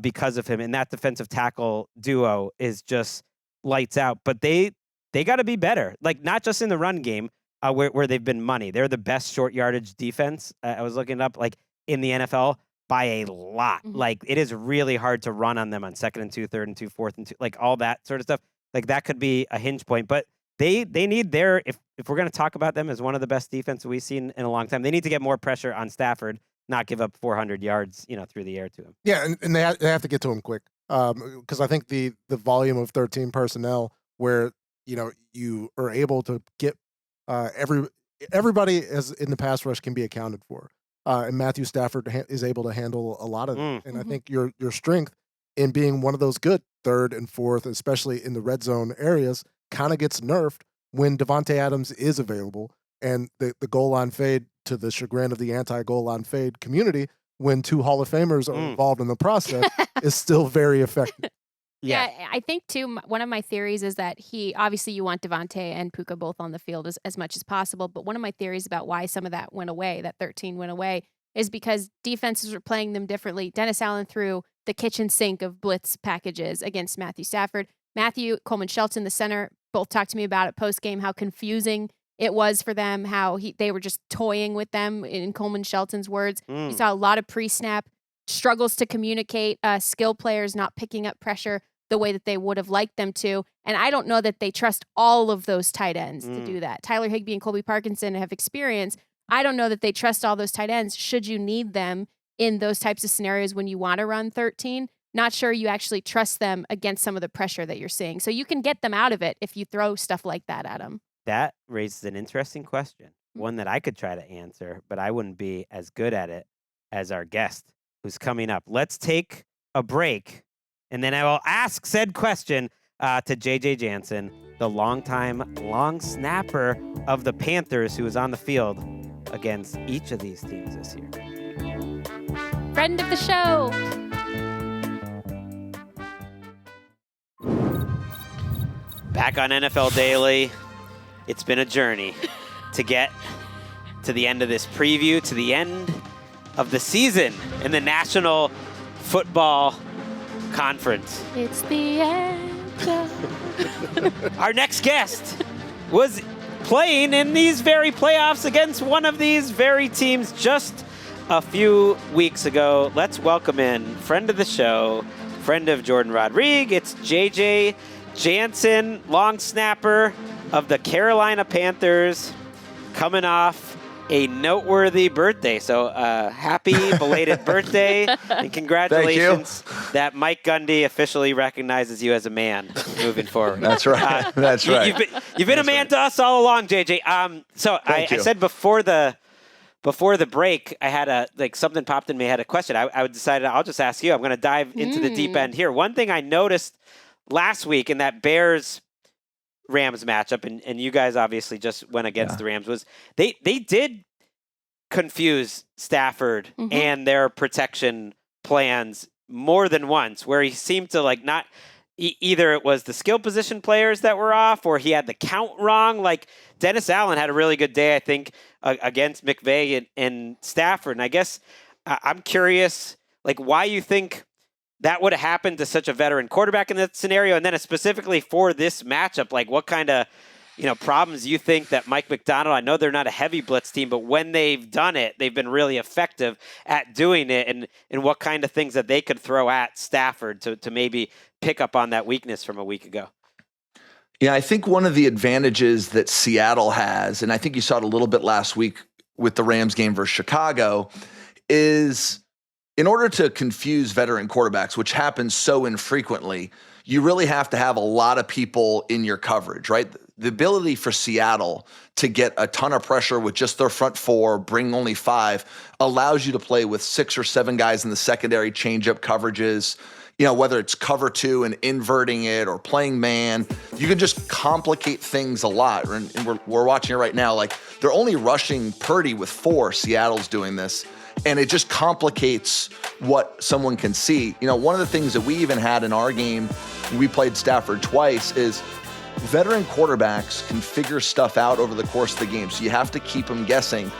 because of him. And that defensive tackle duo is just lights out. But they got to be better, like not just in the run game where they've been money. They're the best short yardage defense. I was looking it up, like in the NFL by a lot. Mm-hmm. Like it is really hard to run on them on 2nd and 2, 3rd and 2, 4th and 2, like all that sort of stuff. Like that could be a hinge point, but they need if we're going to talk about them as one of the best defenses we've seen in a long time, they need to get more pressure on Stafford, not give up 400 yards, through the air to him. Yeah, and they have to get to him quick because I think the volume of 13 personnel where you are able to get everybody as in the pass rush can be accounted for, and Matthew Stafford is able to handle a lot of it. And I think your strength in being one of those good 3rd and 4th, especially in the red zone areas, kind of gets nerfed when Devontae Adams is available, and the goal line fade, to the chagrin of the anti-goal line fade community, when 2 Hall of Famers are involved in the process, is still very effective. Yeah, I think too, one of my theories is that obviously you want Devontae and Puka both on the field as much as possible, but one of my theories about why some of that went away, that 13 went away, is because defenses were playing them differently. Dennis Allen threw the kitchen sink of blitz packages against Matthew Stafford. Matthew, Coleman Shelton, the center, both talked to me about it post-game, how confusing it was for them, how they were just toying with them, in Coleman Shelton's words. You saw a lot of pre-snap struggles to communicate, skill players not picking up pressure the way that they would have liked them to. And I don't know that they trust all of those tight ends to do that. Tyler Higbee and Colby Parkinson have experience. I don't know that they trust all those tight ends should you need them in those types of scenarios when you want to run 13. Not sure you actually trust them against some of the pressure that you're seeing. So you can get them out of it if you throw stuff like that at them. That raises an interesting question, one that I could try to answer, but I wouldn't be as good at it as our guest who's coming up. Let's take a break, and then I will ask said question to JJ Jansen, the longtime long snapper of the Panthers, who was on the field against each of these teams this year. Friend of the show. Back on NFL Daily. It's been a journey to get to the end of this preview, to the end of the season in the National Football Conference. It's the end. Our next guest was playing in these very playoffs against one of these very teams just a few weeks ago. Let's welcome in friend of the show, friend of Jourdan Rodrigue. It's JJ Jansen, long snapper of the Carolina Panthers, coming off a noteworthy birthday. So happy belated birthday and congratulations that Mike Gundy officially recognizes you as a man moving forward. That's right. That's right. You've been a man to us all along, JJ. So I said before the break, I had something popped in me. I had a question. I decided I'll just ask you. I'm going to dive into the deep end here. One thing I noticed last week in that Bears-Rams matchup, and you guys obviously just went against the Rams, was they did confuse Stafford and their protection plans more than once, where he seemed to not either it was the skill position players that were off or he had the count wrong. Like Dennis Allen had a really good day, I think, against McVay and Stafford. And I guess I'm curious, why you think that would have happened to such a veteran quarterback in that scenario, and then specifically for this matchup, what kind of problems you think that Mike McDaniel, I know they're not a heavy blitz team, but when they've done it, they've been really effective at doing it, and what kind of things that they could throw at Stafford to maybe pick up on that weakness from a week ago. Yeah, I think one of the advantages that Seattle has, and I think you saw it a little bit last week with the Rams game versus Chicago, is in order to confuse veteran quarterbacks, which happens so infrequently, you really have to have a lot of people in your coverage, right? The ability for Seattle to get a ton of pressure with just their front four, bring only 5, allows you to play with 6 or 7 guys in the secondary, change up coverages, whether it's cover 2 and inverting it or playing man. You can just complicate things a lot. And we're watching it right now. They're only rushing Purdy with 4. Seattle's doing this. And it just complicates what someone can see. One of the things that we even had in our game, we played Stafford twice, is veteran quarterbacks can figure stuff out over the course of the game. So you have to keep them guessing.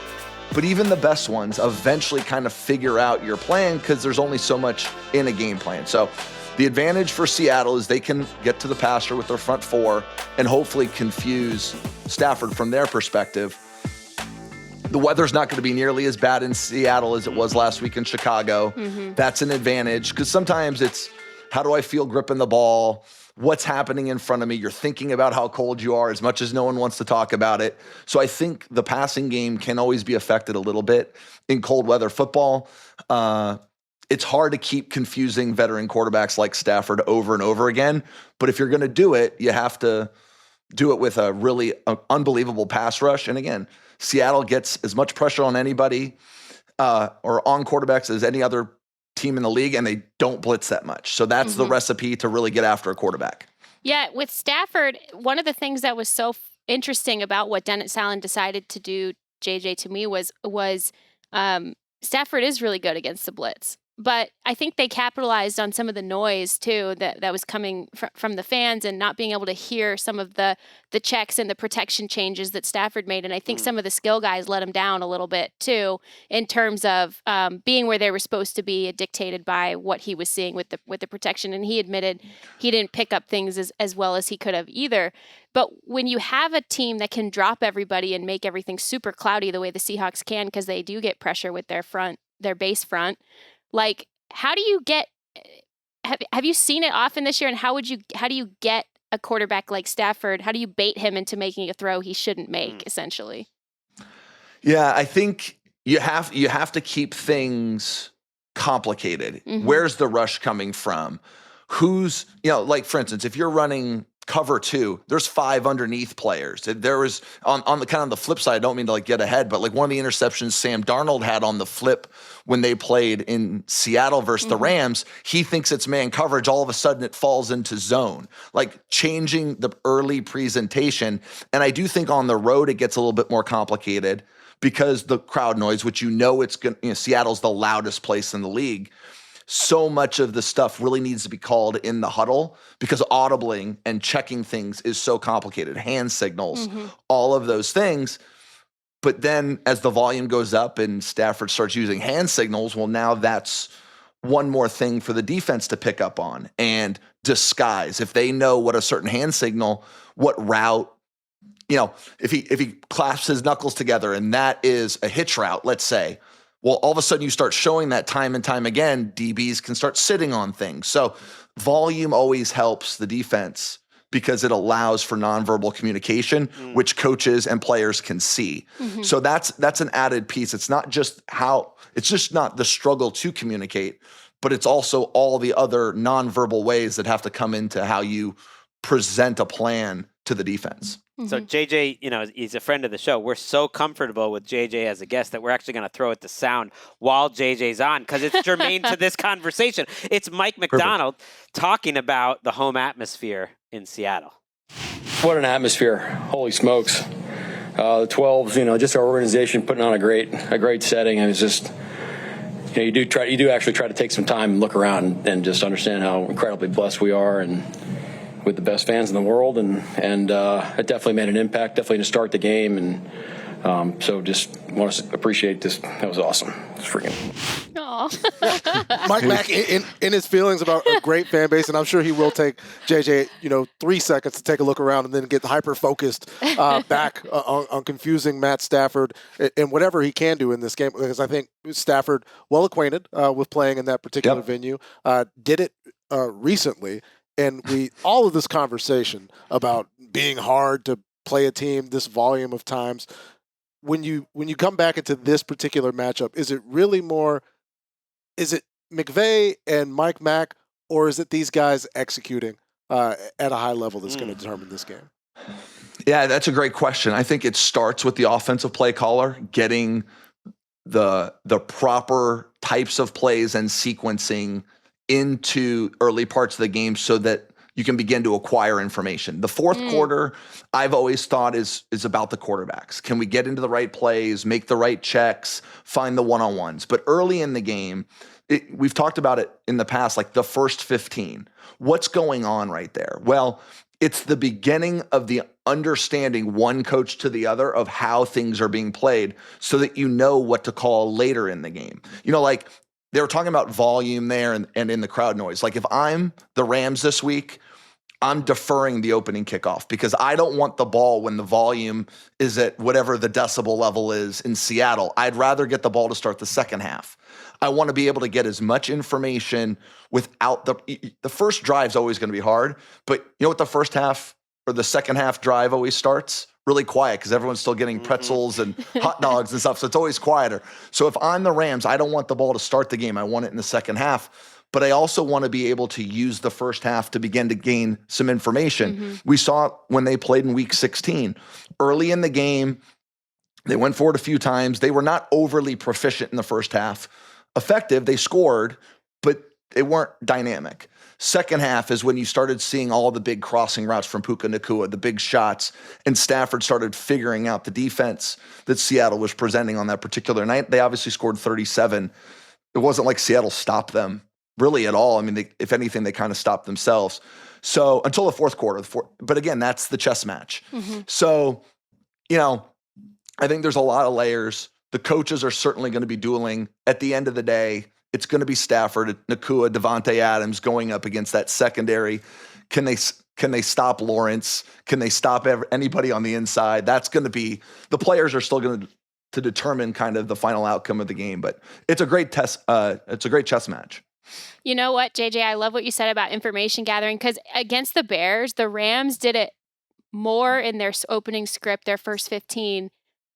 But even the best ones eventually kind of figure out your plan because there's only so much in a game plan. So the advantage for Seattle is they can get to the passer with their front 4 and hopefully confuse Stafford from their perspective. The weather's not going to be nearly as bad in Seattle as it was last week in Chicago. That's an advantage because sometimes it's, how do I feel gripping the ball? What's happening in front of me? You're thinking about how cold you are as much as no one wants to talk about it. So I think the passing game can always be affected a little bit in cold weather football. It's hard to keep confusing veteran quarterbacks like Stafford over and over again. But if you're going to do it, you have to do it with a really unbelievable pass rush. And again, Seattle gets as much pressure on anybody or on quarterbacks as any other team in the league, and they don't blitz that much. So that's the recipe to really get after a quarterback. Yeah, with Stafford, one of the things that was so interesting about what Dennis Allen decided to do, JJ, to me was Stafford is really good against the blitz. But I think they capitalized on some of the noise, too, that was coming from the fans and not being able to hear some of the checks and the protection changes that Stafford made. And I think some of the skill guys let him down a little bit, too, in terms of being where they were supposed to be, dictated by what he was seeing with the protection. And he admitted he didn't pick up things as well as he could have either. But when you have a team that can drop everybody and make everything super cloudy the way the Seahawks can, because they do get pressure with their base front, how do you get? Have you seen it often this year? And how do you get a quarterback like Stafford? How do you bait him into making a throw he shouldn't make? Essentially. Yeah, I think you have to keep things complicated. Where's the rush coming from? Who's for instance, if you're running cover 2, there's 5 underneath players. There was on the kind of the flip side, I don't mean to get ahead, but one of the interceptions Sam Darnold had on the flip when they played in Seattle versus the Rams, he thinks it's man coverage. All of a sudden it falls into zone, changing the early presentation. And I do think on the road, it gets a little bit more complicated because the crowd noise, which it's going Seattle's the loudest place in the league. So much of the stuff really needs to be called in the huddle because audibling and checking things is so complicated. Hand signals, all of those things. But then as the volume goes up and Stafford starts using hand signals, well, now that's one more thing for the defense to pick up on and disguise. If they know what a certain hand signal, what route, if he clasps his knuckles together and that is a hitch route, let's say, well, all of a sudden you start showing that time and time again, DBs can start sitting on things. So volume always helps the defense because it allows for nonverbal communication, which coaches and players can see. So that's an added piece. It's just not the struggle to communicate. but it's also all the other nonverbal ways that have to come into how you present a plan to the defense. So JJ, he's a friend of the show. We're so comfortable with JJ as a guest that we're actually going to throw it to sound while JJ's on because it's germane to this conversation. It's Mike McDaniel talking about the home atmosphere in Seattle. What an atmosphere. Holy smokes. The 12s, just our organization putting on a great setting. And it's just, you do actually try to take some time and look around and just understand how incredibly blessed we are and with the best fans in the world, and it definitely made an impact, definitely to start the game, and so just want to appreciate this. That was awesome. It's freaking. Mike Mack in his feelings about a great fan base, and I'm sure he will take JJ, 3 seconds to take a look around and then get hyper focused back on confusing Matt Stafford and whatever he can do in this game, because I think Stafford, well acquainted with playing in that particular venue, did it recently. And all of this conversation about being hard to play a team this volume of times, when you come back into this particular matchup, is it McVay and Mike Mack, or is it these guys executing at a high level that's going to determine this game? Yeah, that's a great question. I think it starts with the offensive play caller getting the proper types of plays and sequencing into early parts of the game so that you can begin to acquire information. The fourth quarter, I've always thought is about the quarterbacks. Can we get into the right plays, make the right checks, find the one-on-ones? But early in the game, we've talked about it in the past, like the first 15. What's going on right there? Well, it's the beginning of the understanding one coach to the other of how things are being played so that you know what to call later in the game. Like they were talking about volume there and in the crowd noise. Like if I'm the Rams this week, I'm deferring the opening kickoff because I don't want the ball when the volume is at whatever the decibel level is in Seattle. I'd rather get the ball to start the second half. I want to be able to get as much information without the first drive's always going to be hard, but you know what the first half or the second half drive always starts? Really quiet because everyone's still getting pretzels and hot dogs and stuff. So it's always quieter. So if I'm the Rams, I don't want the ball to start the game. I want it in the second half. But I also want to be able to use the first half to begin to gain some information. We saw it when they played in week 16. Early in the game, they went for it a few times. They were not overly proficient in the first half. Effective, they scored, but they weren't dynamic. Second half is when you started seeing all the big crossing routes from Puka Nacua, the big shots, and Stafford started figuring out the defense that Seattle was presenting on that particular night. They obviously scored 37. It wasn't like Seattle stopped them really at all. I mean, if anything, they kind of stopped themselves. So until the fourth quarter, but again, that's the chess match. So, I think there's a lot of layers. The coaches are certainly going to be dueling. At the end of the day, it's going to be Stafford, Nacua, Devontae Adams going up against that secondary. Can they stop Lawrence? Can they stop anybody on the inside? That's going to be the players are still going to determine kind of the final outcome of the game. But it's a great test. It's a great chess match. You know what, JJ? I love what you said about information gathering because against the Bears, the Rams did it more in their opening script, their first 15.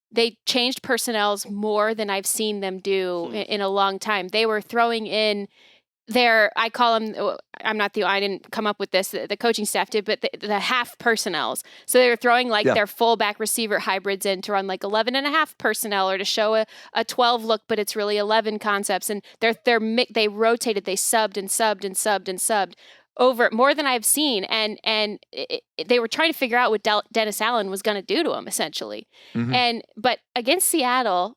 They changed personnels more than I've seen them do in a long time. They were throwing in I call them, I didn't come up with this, the coaching staff did, but the half personnels. So they were throwing their fullback receiver hybrids in to run like 11.5 personnel or to show a 12 look, but it's really 11 concepts. And they rotated, they subbed and subbed and subbed and subbed over more than I've seen. And they were trying to figure out what Dennis Allen was going to do to him essentially. But against Seattle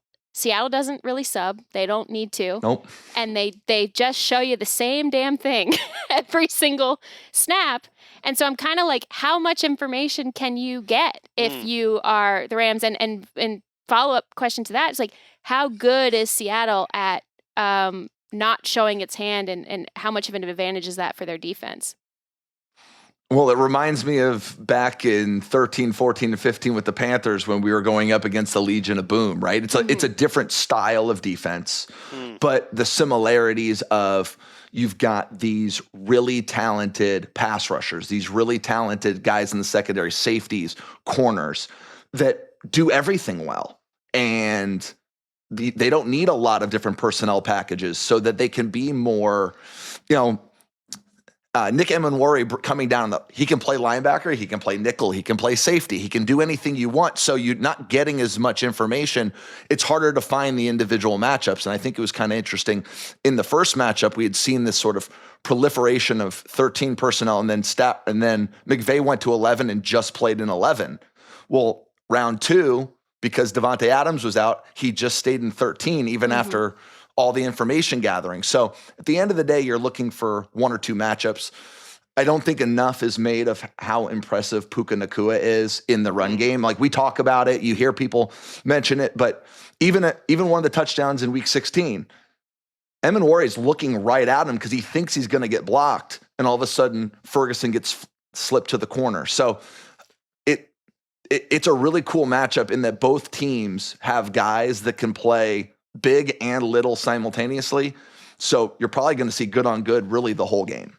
doesn't really sub. They don't need to. Nope. And they just show you the same damn thing every single snap. And so I'm kind of like, how much information can you get if you are the Rams? And follow-up question to that is like, how good is Seattle at not showing its hand and how much of an advantage is that for their defense? Well, it reminds me of back in 13, 14, and 15 with the Panthers when we were going up against the Legion of Boom, right? It's a different style of defense, but the similarities of you've got these really talented pass rushers, these really talented guys in the secondary, safeties, corners that do everything well. And they don't need a lot of different personnel packages so that they can be more, Nick Emenwari coming down, he can play linebacker, he can play nickel, he can play safety, he can do anything you want. So you're not getting as much information. It's harder to find the individual matchups. And I think it was kind of interesting. In the first matchup, we had seen this sort of proliferation of 13 personnel, and then McVay went to 11 and just played in 11. Well, round 2, because Devontae Adams was out, he just stayed in 13 even after all the information gathering. So at the end of the day, you're looking for 1 or 2 matchups. I don't think enough is made of how impressive Puka Nacua is in the run game. Like, we talk about it, you hear people mention it, but even one of the touchdowns in week 16, Emenwari is looking right at him because he thinks he's going to get blocked, and all of a sudden Ferguson gets slipped to the corner. So it's a really cool matchup in that both teams have guys that can play big and little simultaneously. So you're probably going to see good on good really the whole game.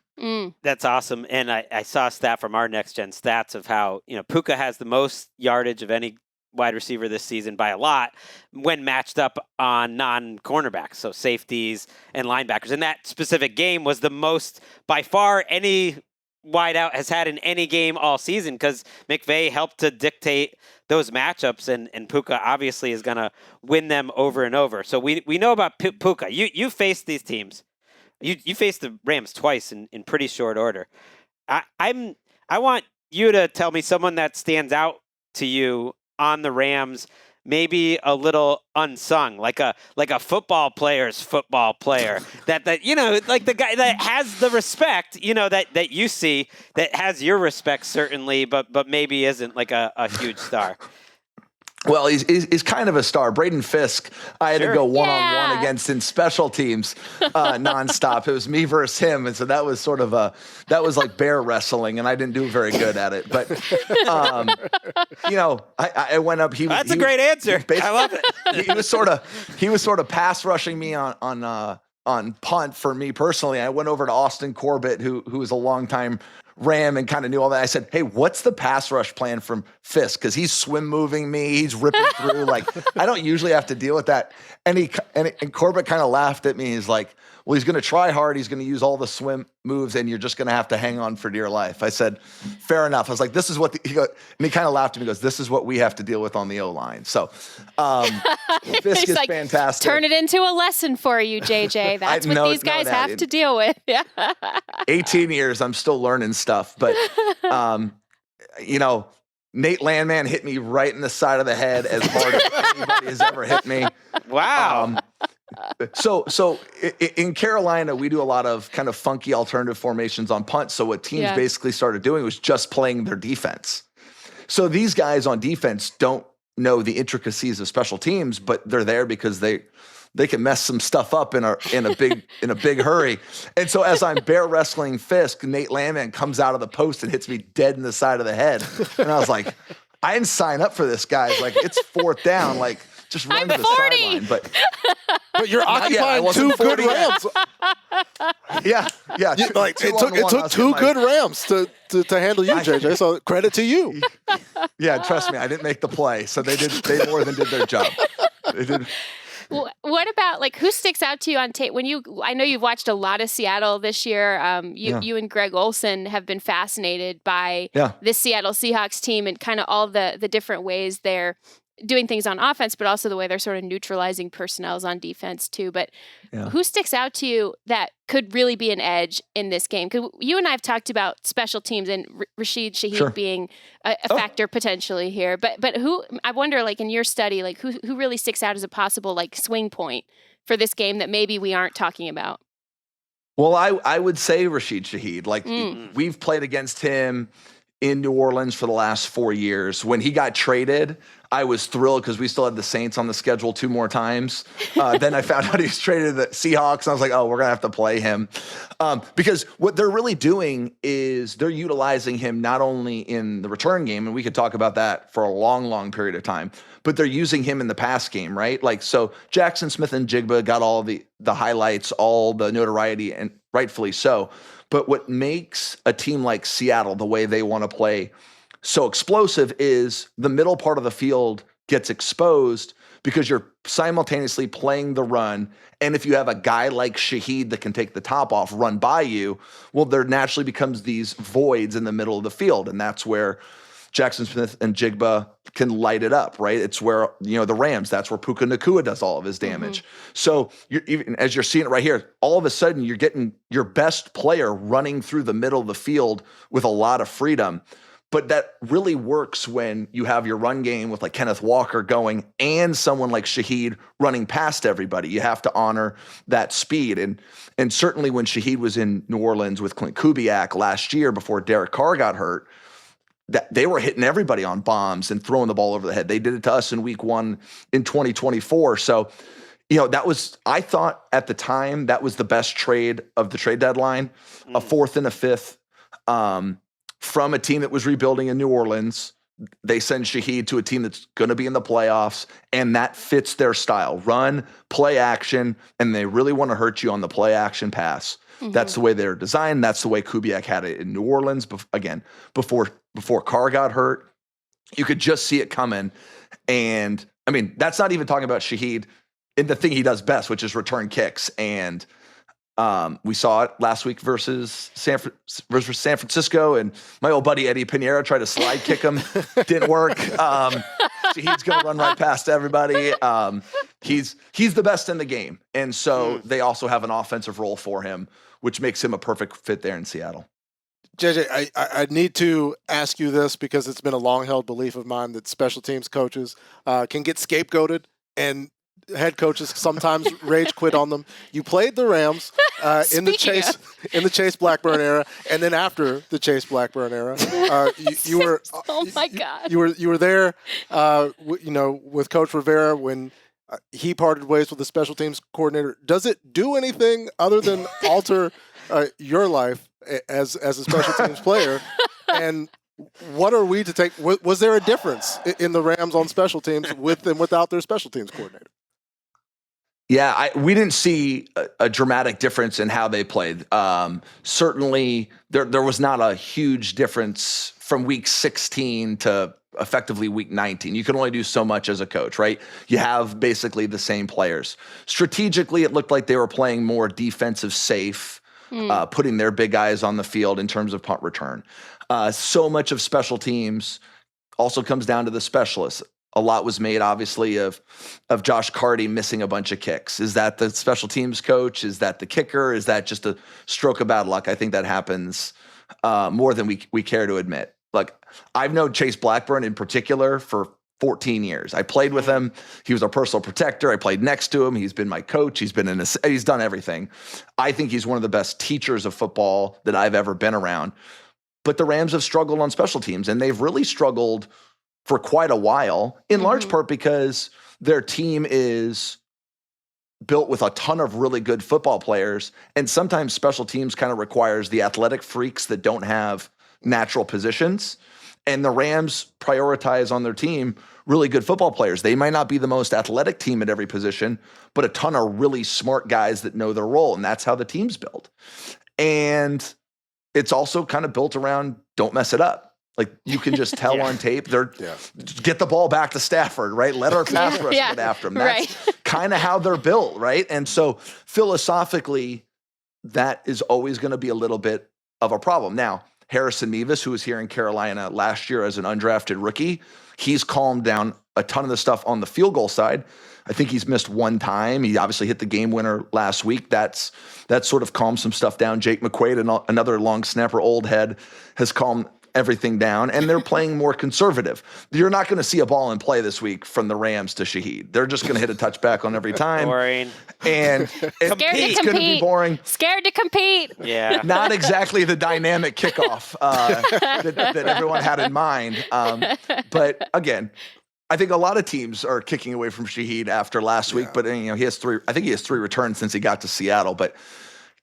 That's awesome. And I saw a stat from our Next Gen Stats of how, Puka has the most yardage of any wide receiver this season by a lot when matched up on non-cornerbacks, so safeties and linebackers. And that specific game was the most by far any wideout has had in any game all season, because McVay helped to dictate those matchups, and Puka obviously is going to win them over and over. So we know about Puka. You faced these teams. You faced the Rams twice in pretty short order. I want you to tell me someone that stands out to you on the Rams, maybe a little unsung, like a football player's football player that like the guy that has the respect, that you see, that has your respect certainly, but maybe isn't like a huge star. Well, he's kind of a star. Braden Fiske, I had to go one-on-one against in special teams nonstop. It was me versus him. And so that was that was like bear wrestling, and I didn't do very good at it. But, I went up. That's a great answer. I love it. He was sort of pass rushing me on punt for me personally. I went over to Austin Corbett, who was a longtime Ram and kind of knew all that. I said, hey, what's the pass rush plan from Fiske? Because he's swim moving me. He's ripping through. Like, I don't usually have to deal with that. And Corbett kind of laughed at me. He's like, well, he's going to try hard. He's going to use all the swim moves, and you're just going to have to hang on for dear life. I said, fair enough. I was like, this is what he kind of laughed at me. He goes, this is what we have to deal with on the O-line. So Fiske is fantastic. Turn it into a lesson for you, JJ. That's what these guys have to deal with. Yeah. 18 years, I'm still learning stuff. But, Nate Landman hit me right in the side of the head as hard as anybody has ever hit me. Wow. So in Carolina, we do a lot of kind of funky alternative formations on punt. So what teams basically started doing was just playing their defense. So these guys on defense don't know the intricacies of special teams, but they're there because they can mess some stuff up in a big hurry. And so as I'm bear wrestling Fiske, Nate Landman comes out of the post and hits me dead in the side of the head. And I was like, I didn't sign up for this, guys. Like, it's 4th down. Like, just run to the sideline. But you're occupying 2 good Rams. Yeah. It took 2 good Rams to handle you, JJ. So credit to you. Yeah, trust me, I didn't make the play, so they more than did their job. They did. What about who sticks out to you on tape? I know you've watched a lot of Seattle this year. You and Greg Olsen have been fascinated by this Seattle Seahawks team and kind of all the different ways they're doing things on offense, but also the way they're sort of neutralizing personnels on defense too. But who sticks out to you that could really be an edge in this game? Because you and I have talked about special teams and Rasheed Shaheed being a factor potentially here. But who, I wonder, in your study, who really sticks out as a possible swing point for this game that maybe we aren't talking about? Well, I would say Rasheed Shaheed. We've played against him in New Orleans for the last 4 years. When he got traded, I was thrilled because we still had the Saints on the schedule 2 more times. Then I found out he was traded to the Seahawks, and I was like, oh, we're going to have to play him. Because what they're really doing is they're utilizing him not only in the return game, and we could talk about that for a long, long period of time, but they're using him in the pass game, right? So Jackson Smith and Jigba got all the highlights, all the notoriety, and rightfully so. But what makes a team like Seattle, the way they want to play, so explosive is the middle part of the field gets exposed because you're simultaneously playing the run. And if you have a guy like Shaheed that can take the top off, run by you, well, there naturally becomes these voids in the middle of the field. And that's where Jackson Smith and Jigba can light it up, right? It's where, the Rams, that's where Puka Nacua does all of his damage. So even as you're seeing it right here, all of a sudden you're getting your best player running through the middle of the field with a lot of freedom. But that really works when you have your run game with like Kenneth Walker going and someone like Shaheed running past everybody. You have to honor that speed. And certainly when Shaheed was in New Orleans with Clint Kubiak last year before Derek Carr got hurt, that they were hitting everybody on bombs and throwing the ball over the head. They did it to us in week 1 in 2024. So, that was, I thought at the time, that was the best trade of the trade deadline, a 4th and a 5th. From a team that was rebuilding in New Orleans, they send Shaheed to a team that's going to be in the playoffs, and that fits their style. Run, play action, and they really want to hurt you on the play action pass. That's the way they're designed. That's the way Kubiak had it in New Orleans. Before Carr got hurt, you could just see it coming. And, that's not even talking about Shaheed in the thing he does best, which is return kicks. And we saw it last week versus San Francisco, and my old buddy Eddie Pinheiro tried to slide kick him. Didn't work. He's going to run right past everybody. He's the best in the game. And so they also have an offensive role for him, which makes him a perfect fit there in Seattle. JJ, I need to ask you this because it's been a long-held belief of mine that special teams coaches can get scapegoated, and head coaches sometimes rage quit on them. You played the Rams in the Chase Blackburn era, and then after the Chase Blackburn era, you were oh my God, you were there, with Coach Rivera when he parted ways with the special teams coordinator. Does it do anything other than alter your life as a special teams player? And what are we to take? Was there a difference in the Rams on special teams with and without their special teams coordinator? Yeah, we didn't see a dramatic difference in how they played. Certainly, there was not a huge difference from week 16 to effectively week 19. You can only do so much as a coach, right? You have basically the same players. Strategically, it looked like they were playing more defensive safe, putting their big guys on the field in terms of punt return. So much of special teams also comes down to the specialists. A lot was made, obviously, of Josh Carty missing a bunch of kicks. Is that the special teams coach? Is that the kicker? Is that just a stroke of bad luck? I think that happens more than we care to admit. Like, I've known Chase Blackburn in particular for 14 years. I played with him. He was our personal protector. I played next to him. He's been my coach. He's done everything. I think he's one of the best teachers of football that I've ever been around. But the Rams have struggled on special teams, and they've really struggled for quite a while, in large part because their team is built with a ton of really good football players, and sometimes special teams kind of requires the athletic freaks that don't have natural positions, and the Rams prioritize on their team really good football players. They might not be the most athletic team at every position, but a ton of really smart guys that know their role, and that's how the team's built. And it's also kind of built around don't mess it up. Like, you can just tell on tape, get the ball back to Stafford, right? Let our pass rush get after him. That's kind of how they're built, right? And so philosophically, that is always going to be a little bit of a problem. Now, Harrison Mevis, who was here in Carolina last year as an undrafted rookie, he's calmed down a ton of the stuff on the field goal side. I think he's missed one time. He obviously hit the game winner last week. That sort of calmed some stuff down. Jake McQuaid, another long snapper, old head, has calmed everything down, and they're playing more conservative. You're not going to see a ball in play this week from the Rams to Shaheed. They're just going to hit a touchback on every time. Boring. And it's going to be boring. Scared to compete. Yeah. Not exactly the dynamic kickoff that everyone had in mind. But again, I think a lot of teams are kicking away from Shaheed after last week, but he has three returns since he got to Seattle. But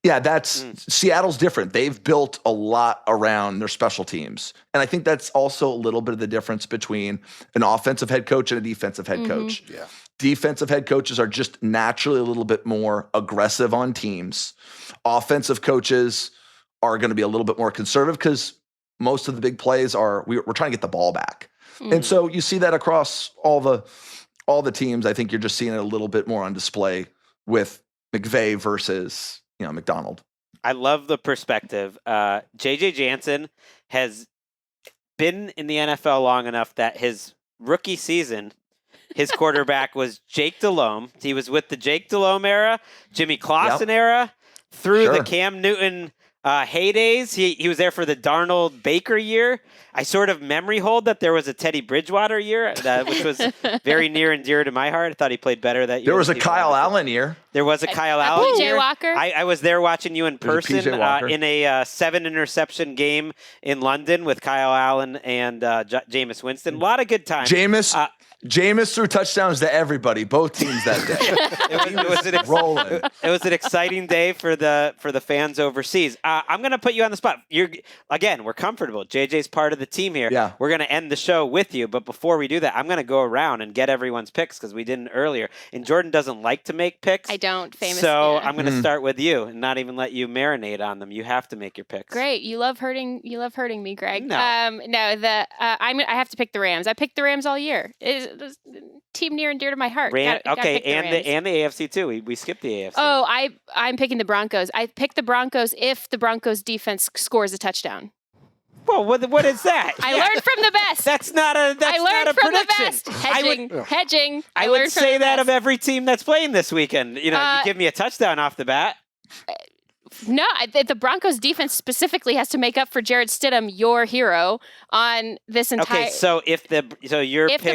yeah, Seattle's different. They've built a lot around their special teams. And I think that's also a little bit of the difference between an offensive head coach and a defensive head coach. Yeah. Defensive head coaches are just naturally a little bit more aggressive on teams. Offensive coaches are going to be a little bit more conservative because most of the big plays we're trying to get the ball back. And so you see that across all the teams. I think you're just seeing it a little bit more on display with McVay versus, McDonald. I love the perspective. JJ Jansen has been in the NFL long enough that his rookie season, his quarterback was Jake Delhomme. He was with the Jake Delhomme era, Jimmy Clausen era, through the Cam Newton heydays. He was there for the Darnold Baker year. I sort of memory hold that there was a Teddy Bridgewater year, which was very near and dear to my heart. I thought he played better that year. There was a Kyle Allen year. There was a Kyle Allen PJ year. Walker. I was there watching you in person in a 7-interception game in London with Kyle Allen and Jameis Winston. A lot of good times. Jameis threw touchdowns to everybody, both teams that day. It was an exciting day for the fans overseas. I'm going to put you on the spot. We're comfortable. JJ's part of the team here. Yeah. We're going to end the show with you, but before we do that, I'm going to go around and get everyone's picks because we didn't earlier. And Jourdan doesn't like to make picks. I don't, famously. So I'm going to start with you and not even let you marinate on them. You have to make your picks. Great. You love hurting me, Greg. No. I have to pick the Rams. I picked the Rams all year. It's a team near and dear to my heart. And the AFC too. We skipped the AFC. Oh, I'm picking the Broncos. I picked the Broncos if the Broncos defense scores a touchdown. Well, what is that? I learned from the best. That's not a prediction. I learned from the best. Hedging. I would say that of every team that's playing this weekend. You give me a touchdown off the bat. No, the Broncos defense specifically has to make up for Jarrett Stidham, your hero, on this entire. Okay, so if the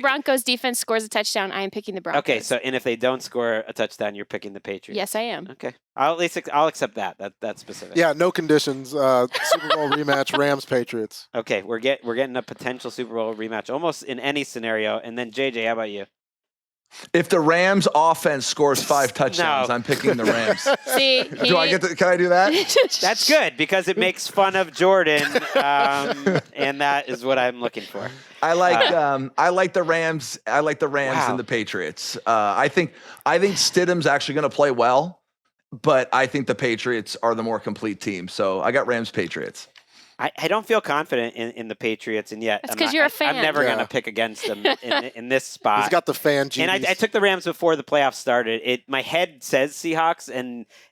Broncos defense scores a touchdown, I am picking the Broncos. Okay, so and if they don't score a touchdown, you're picking the Patriots. Yes, I am. Okay, I'll accept that. That's specific. Yeah, no conditions. Super Bowl rematch, Rams Patriots. Okay, we're getting a potential Super Bowl rematch almost in any scenario. And then JJ, how about you? If the Rams offense scores 5 touchdowns, I'm picking the Rams. See, can I do that? That's good because it makes fun of Jourdan, and that is what I'm looking for. I like the Rams. I like the Rams and the Patriots. I think Stidham's actually going to play well, but I think the Patriots are the more complete team. So I got Rams Patriots. I don't feel confident in the Patriots, and yet that's because you're a fan. I'm never going to pick against them in this spot. He's got the fan genius. And I took the Rams before the playoffs started. My head says Seahawks,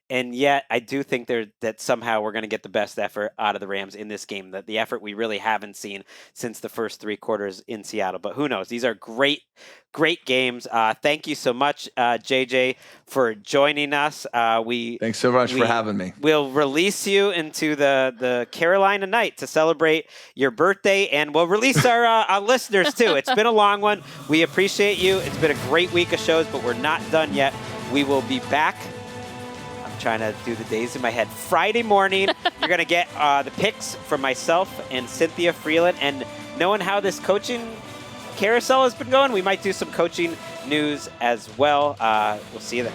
and yet I do think that somehow we're going to get the best effort out of the Rams in this game, the effort we really haven't seen since the first 3 quarters in Seattle. But who knows? These are great games. Thank you so much, JJ, for joining us. Thanks so much for having me. We'll release you into the Carolina night to celebrate your birthday, and we'll release our listeners too. It's been a long one. We appreciate you. It's been a great week of shows, but we're not done yet. We will be back. Trying to do the days in my head. Friday morning, you're going to get the picks from myself and Cynthia Freeland. And knowing how this coaching carousel has been going, we might do some coaching news as well. We'll see you then.